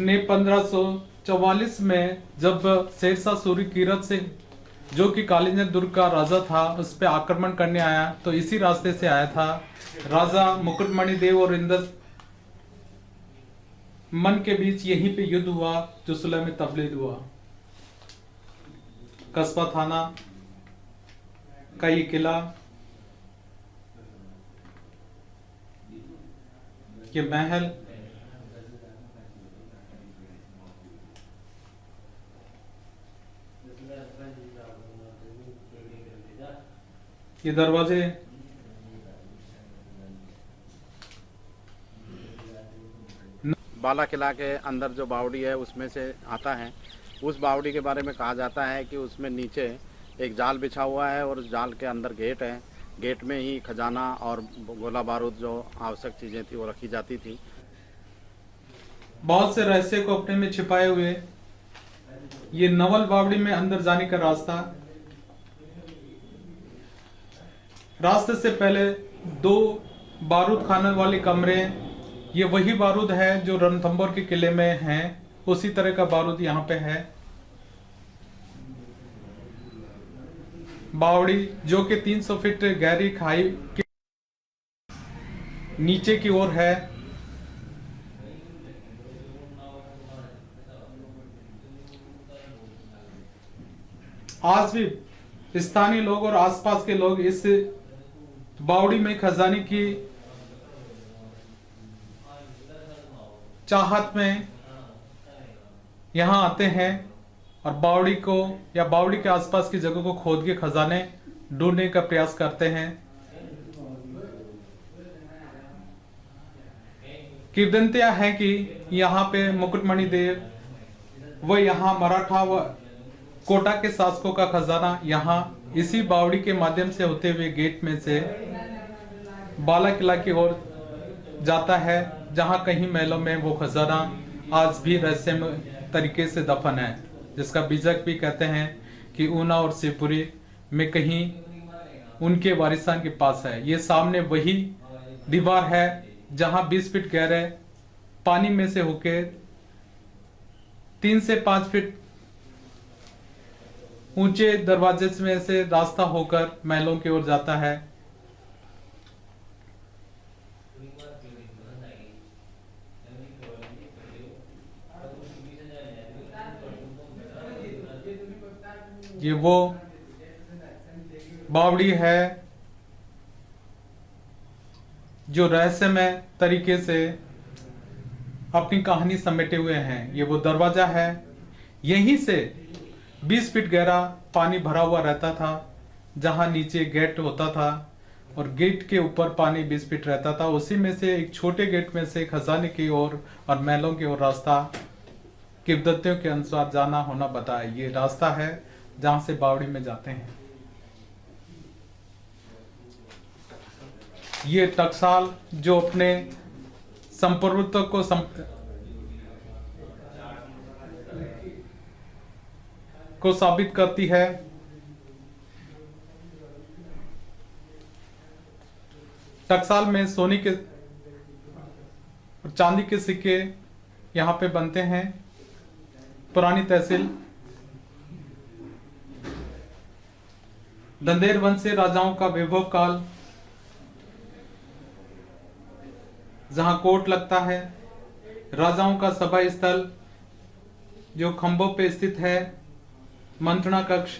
ने 1544 में जब शेरशाह सूरी कीरत से जो कि कालिंजर दुर्ग का राजा था उस पर आक्रमण करने आया तो इसी रास्ते से आया था। राजा मुकुटमणि देव और इंद्र मन के बीच यहीं पे युद्ध हुआ जो सुलह में तब्दील हुआ। कस्बा थाना का ये किला, ये महल, ये दरवाजे, बाला किला के अंदर जो बावड़ी है उसमें से आता है। उस बावड़ी के बारे में कहा जाता है कि उसमें नीचे एक जाल बिछा हुआ है और उस जाल के अंदर गेट है। गेट में ही खजाना और गोला बारूद जो आवश्यक चीजें थी वो रखी जाती थी। बहुत से रहस्य को अपने में छिपाए हुए ये नवल बावड़ी में अंदर जाने का रास्ते से पहले 2 बारूद खाने वाले कमरे, ये वही बारूद है जो रणथंभौर के किले में है, उसी तरह का बारूद यहाँ पे है। बावड़ी जो कि 300 फीट गहरी खाई के नीचे की ओर है। आज भी स्थानीय लोग और आसपास के लोग इस बावड़ी में खजाने की चाहत में यहां आते हैं और बावड़ी को या बावड़ी के आसपास की जगह को खोद के खजाने ढूंढने का प्रयास करते हैं। किंवदंतियां हैं कि यहाँ पे मुकुटमणि देव व यहाँ मराठा व कोटा के शासकों का खजाना यहाँ इसी बावड़ी के माध्यम से होते हुए गेट में से बाला किला की ओर जाता है, जहां कहीं महलों में वो खजाना आज भी रहस्यमय तरीके से दफन है, जिसका बीजक भी कहते हैं कि ऊना और शिवपुरी में कहीं उनके वारिसान के पास है। ये सामने वही दीवार है जहां 20 फीट गहरे पानी में से होके 3 से 5 फीट ऊंचे दरवाजे में से रास्ता होकर महलों की ओर जाता है। ये वो बावड़ी है जो रहस्यमय तरीके से अपनी कहानी समेटे हुए हैं। ये वो दरवाजा है, यहीं से 20 फीट गहरा पानी भरा हुआ रहता था, जहां नीचे गेट होता था और गेट के ऊपर पानी 20 फीट रहता था। उसी में से एक छोटे गेट में से खजाने की ओर और महलों की ओर रास्ता किंवदंतियों के अनुसार जाना होना बताया। ये रास्ता है जहां से बावड़ी में जाते हैं। ये टकसाल जो अपने संप्रभुत्व को साबित करती है। टकसाल में सोने के और चांदी के सिक्के यहाँ पे बनते हैं। पुरानी तहसील दंदेर वंश से राजाओं का वैभव काल, जहां कोर्ट लगता है, राजाओं का सभा स्थल जो खंभों पे स्थित है, मंत्रणा कक्ष,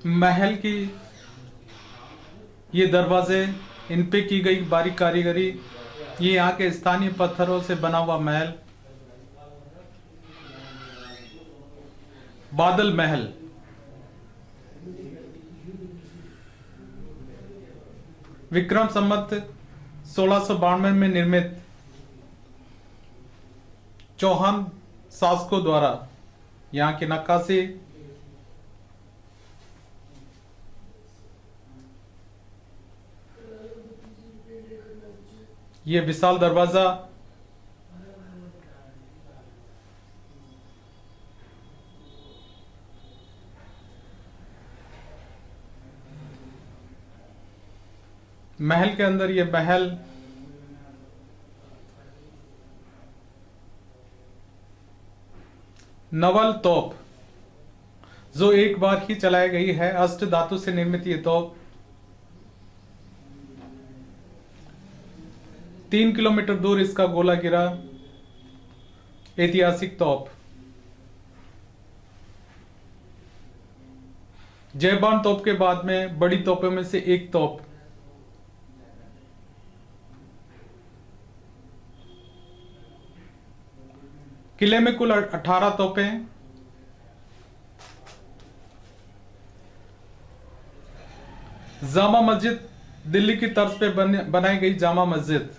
महल की ये दरवाजे, इन पे की गई बारीक कारीगरी, ये यहाँ के स्थानीय पत्थरों से बना हुआ महल, बादल महल, विक्रम संवत 1692 में निर्मित चौहान शासकों द्वारा यहाँ की नक्काशी, ये विशाल दरवाजा, महल के अंदर ये महल, नवल तोप जो एक बार ही चलाई गई है, अष्ट धातु से निर्मित ये तोप 3 किलोमीटर दूर इसका गोला गिरा ऐतिहासिक तोप। जयबान तोप के बाद में बड़ी तोपों में से एक तोप किले में कुल 18 तोपें, जामा मस्जिद, दिल्ली की तर्ज पे बनाई गई जामा मस्जिद,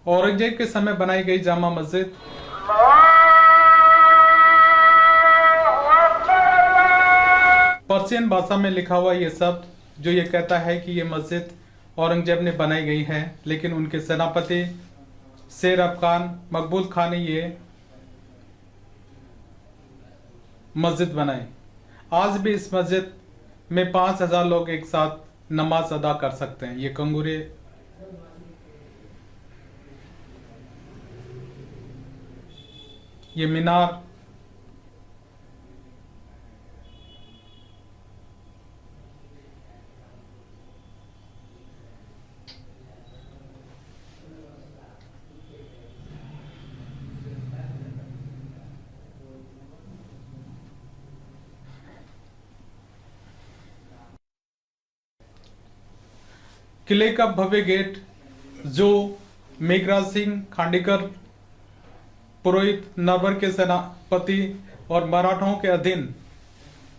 औरंगजेब के समय बनाई गई जामा मस्जिद, पर्शियन भाषा में लिखा हुआ ये शब्द जो ये कहता है कि ये मस्जिद औरंगजेब ने बनाई गई है, लेकिन उनके सेनापति शेर अफगान मकबूल खान ने ये मस्जिद बनाई। आज भी इस मस्जिद में 5000 लोग एक साथ नमाज अदा कर सकते हैं। ये कंगूरे, ये मीनार, किले का भव्य गेट जो मेघराज सिंह खांडेकर पुरोहित नरवर के सेनापति और मराठों के अधीन,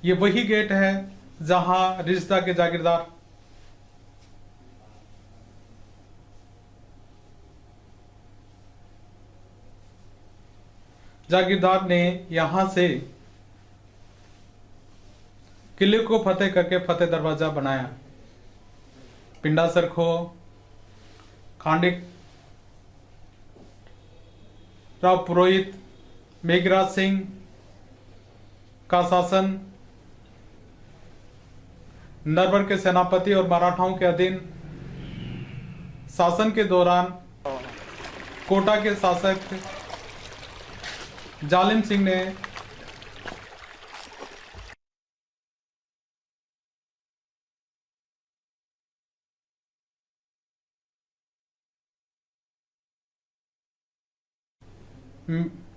ये वही गेट है जहां रिश्ता के जागीरदार ने यहां से किले को फतेह करके फतेह दरवाजा बनाया। पिंडासर खो, खांडे राव पुरोहित, मेघराज सिंह का शासन नरवर के सेनापति और मराठाओं के अधीन शासन के दौरान कोटा के शासक जालिम सिंह ने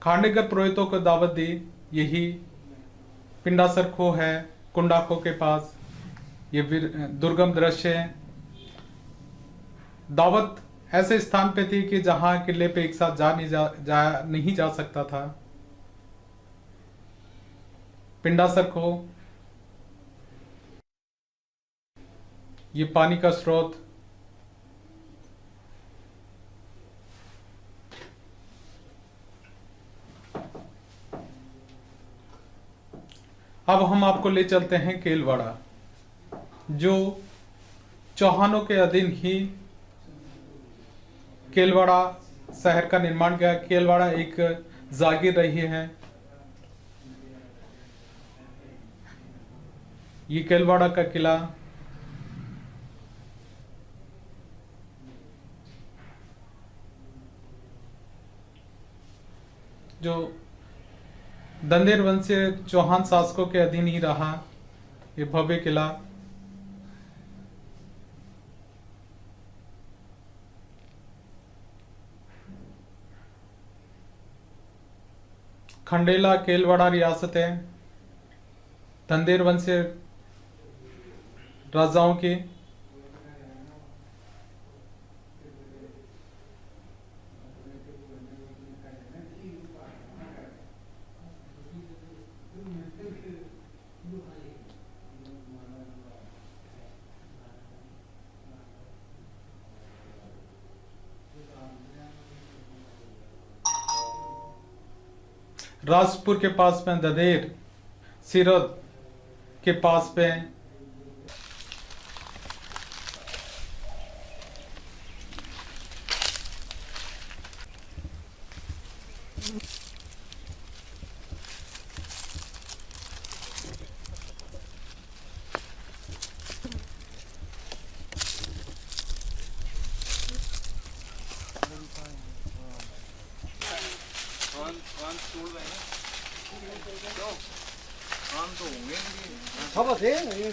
खांडेकर पुरोहितों को दावत दी। यही पिंडासर खो है कुंडा खो के पास। ये दुर्गम दृश्य है। दावत ऐसे स्थान पे थी कि जहां किले पे एक साथ नहीं जा सकता था। पिंडासर खो, ये पानी का स्रोत, अब हम आपको ले चलते हैं केलवाड़ा, जो चौहानों के अधीन ही केलवाड़ा शहर का निर्माण किया। केलवाड़ा एक जागीर रही है। ये केलवाड़ा का किला जो दंदेर वंशीय चौहान शासकों के अधीन ही रहा। ये भव्य किला खंडेला केलवाड़ा रियासतें दंदेर वंशीय राजाओं की। राजपुर के पास में ददेर, सिरद के पास में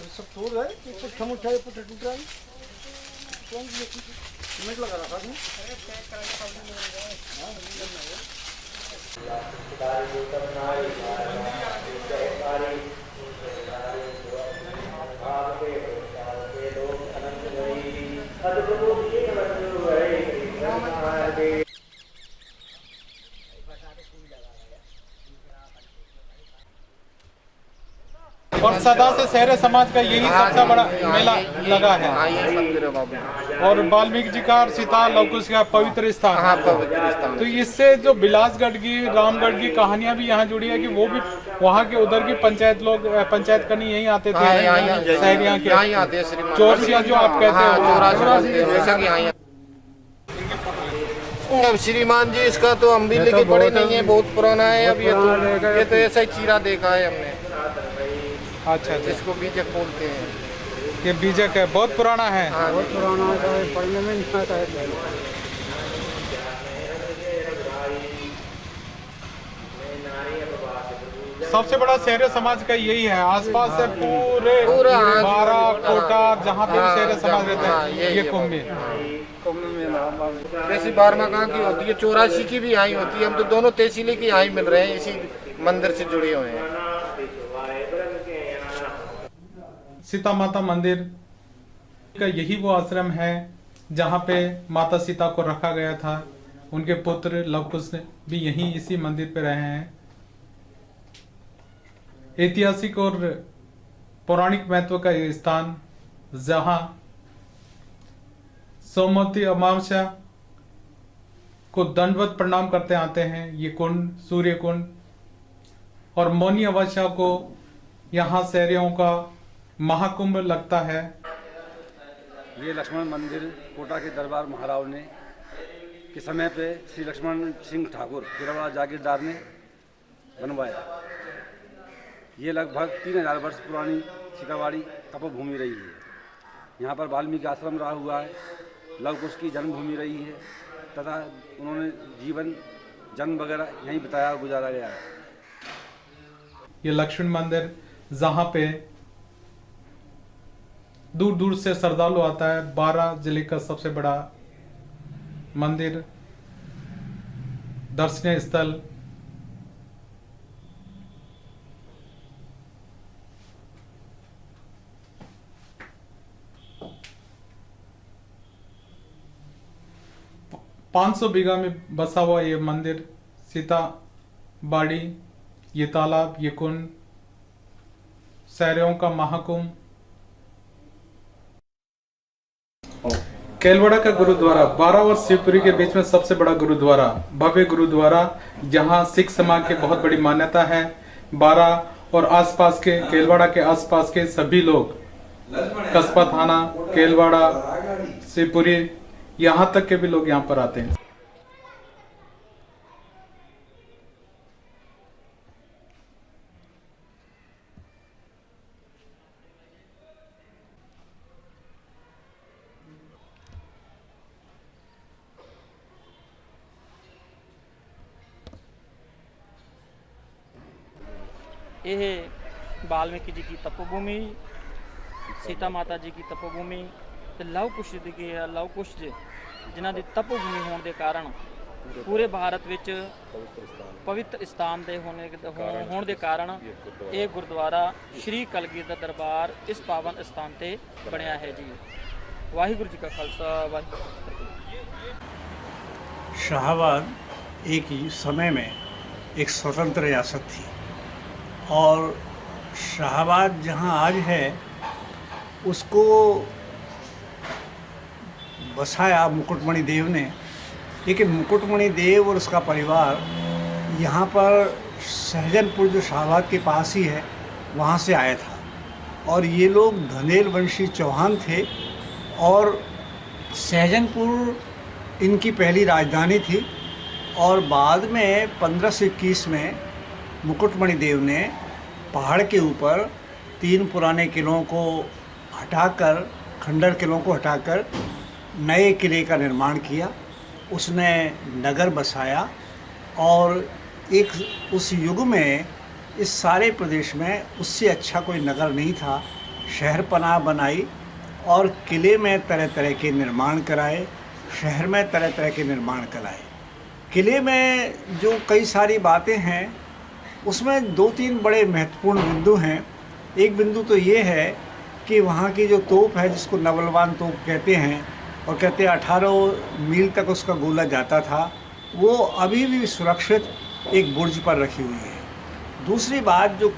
सब तोड़ रहे टूट रहा है। सीमेंट लगा रखा था। और सदा से शहर समाज का यही सबसे बड़ा मेला लगा है। और वाल्मीकि जी का और सीता लवकुश का पवित्र स्थान। तो इससे जो बिलासगढ़ की, रामगढ़ की कहानियां भी यहाँ जुड़ी है कि वो भी वहाँ के उधर की पंचायत लोग पंचायत करने यहीं आते थे। शहरिया के चोरसिया जो आप कहते हो। अब श्रीमान जी इसका तो हम भी लिखे पढ़े नहीं है, बहुत पुराना है। अब ये तो ऐसा ही चीरा देखा है हमने। अच्छा, इसको बीजक बोलते हैं। ये बीजक है, बहुत पुराना है। बहुत पुराना है, पढ़ने में नहीं आता है। सबसे बड़ा शहर समाज का यही है। आसपास से पूरे 12 कोटा जहाँ पे भी शहर समाज रहता है ये कुंभ में। वैसे 12 कहाँ की होती है, 84 की भी यहाँ होती है। हम तो दोनों तहसीलें की यहाँ मिल रहे हैं, इसी मंदिर से जुड़े हुए हैं। सीता माता मंदिर का यही वो आश्रम है जहाँ पे माता सीता को रखा गया था। उनके पुत्र लवकुश भी यहीं इसी मंदिर पे रहे हैं। ऐतिहासिक और पौराणिक महत्व का ये स्थान, जहाँ सोमवती अमावस्या को दंडवत प्रणाम करते आते हैं। ये कुंड, सूर्य कुंड, और मौनी अमावस्या को यहाँ शहरियों का महाकुंभ लगता है। ये लक्ष्मण मंदिर कोटा के दरबार महाराव ने के समय पे श्री लक्ष्मण सिंह ठाकुर केरवाड़ा जागीरदार ने बनवाया। ये लगभग 3000 वर्ष पुरानी सीतावाड़ी तपोभूमि रही है। यहाँ पर वाल्मीकि आश्रम रहा हुआ है, लव कुश की जन्मभूमि रही है तथा उन्होंने जीवन जन्म वगैरह यहीं बताया गुजारा गया है। ये लक्ष्मण मंदिर जहाँ पे दूर दूर से श्रद्धालु आता है, 12 जिले का सबसे बड़ा मंदिर, दर्शनीय स्थल। पाँच 500 बीघा में बसा हुआ ये मंदिर, सीता बाड़ी, ये तालाब, ये कुंड, सैरों का महाकुंभ, केलवाड़ा का गुरुद्वारा, 12 और शिवपुरी के बीच में सबसे बड़ा गुरुद्वारा, भव्य गुरुद्वारा, जहां सिख समाज की बहुत बड़ी मान्यता है। 12 और आसपास के, केलवाड़ा के आसपास के सभी लोग, कस्बा थाना, केलवाड़ा, शिवपुरी, यहां तक के भी लोग यहां पर आते हैं। ਇਹ ਵਾਲਮੀਕੀ ਜੀ ਦੀ ਤਪੋਭੂਮੀ, ਸੀਤਾ ਮਾਤਾ ਜੀ ਦੀ ਤਪੋਭੂਮੀ ਤੇ ਲਵ ਕੁਸ਼ ਦੀ ਲਵ ਕੁਸ਼ ਜੀ ਜਿਨ੍ਹਾਂ ਦੀ ਤਪੋਭੂਮੀ ਹੋਣ ਦੇ ਕਾਰਨ ਪੂਰੇ ਭਾਰਤ ਵਿੱਚ ਪਵਿੱਤਰ ਸਥਾਨ ਦੇ ਹੋਣ ਦੇ ਕਾਰਨ ਇਹ ਗੁਰਦੁਆਰਾ ਸ਼੍ਰੀ ਕਲਗੀਧਰ ਦਰਬਾਰ ਇਸ ਪਾਵਨ ਸਥਾਨ ਤੇ ਬਣਿਆ ਹੈ ਜੀ। ਵਾਹਿਗੁਰੂ ਜੀ ਕਾ ਖਾਲਸਾ, ਵਾਹਿਗੁਰੂ ਜੀ ਕੀ फतेह। शाहबाद एक ही समय में एक स्वतंत्र रियासत थी और शाहबाद जहाँ आज है उसको बसाया मुकुटमणि देव ने, लेकिन मुकुटमणि देव और उसका परिवार यहाँ पर सहजनपुर जो शाहबाद के पास ही है वहाँ से आया था और ये लोग धनेल वंशी चौहान थे और सहजनपुर इनकी पहली राजधानी थी। और बाद में 1521 में मुकुटमणि देव ने पहाड़ के ऊपर 3 पुराने किलों को हटाकर, खंडर किलों को हटाकर नए किले का निर्माण किया। उसने नगर बसाया और एक उस युग में इस सारे प्रदेश में उससे अच्छा कोई नगर नहीं था। शहर पनाह बनाई और किले में तरह तरह के निर्माण कराए, शहर में तरह तरह के निर्माण कराए। किले में जो कई सारी बातें हैं उसमें 2-3 बड़े महत्वपूर्ण बिंदु हैं। एक बिंदु तो ये है कि वहाँ की जो तोप है जिसको नवलवान तोप कहते हैं और कहते हैं 18 मील तक उसका गोला जाता था, वो अभी भी सुरक्षित एक बुर्ज पर रखी हुई है। दूसरी बात जो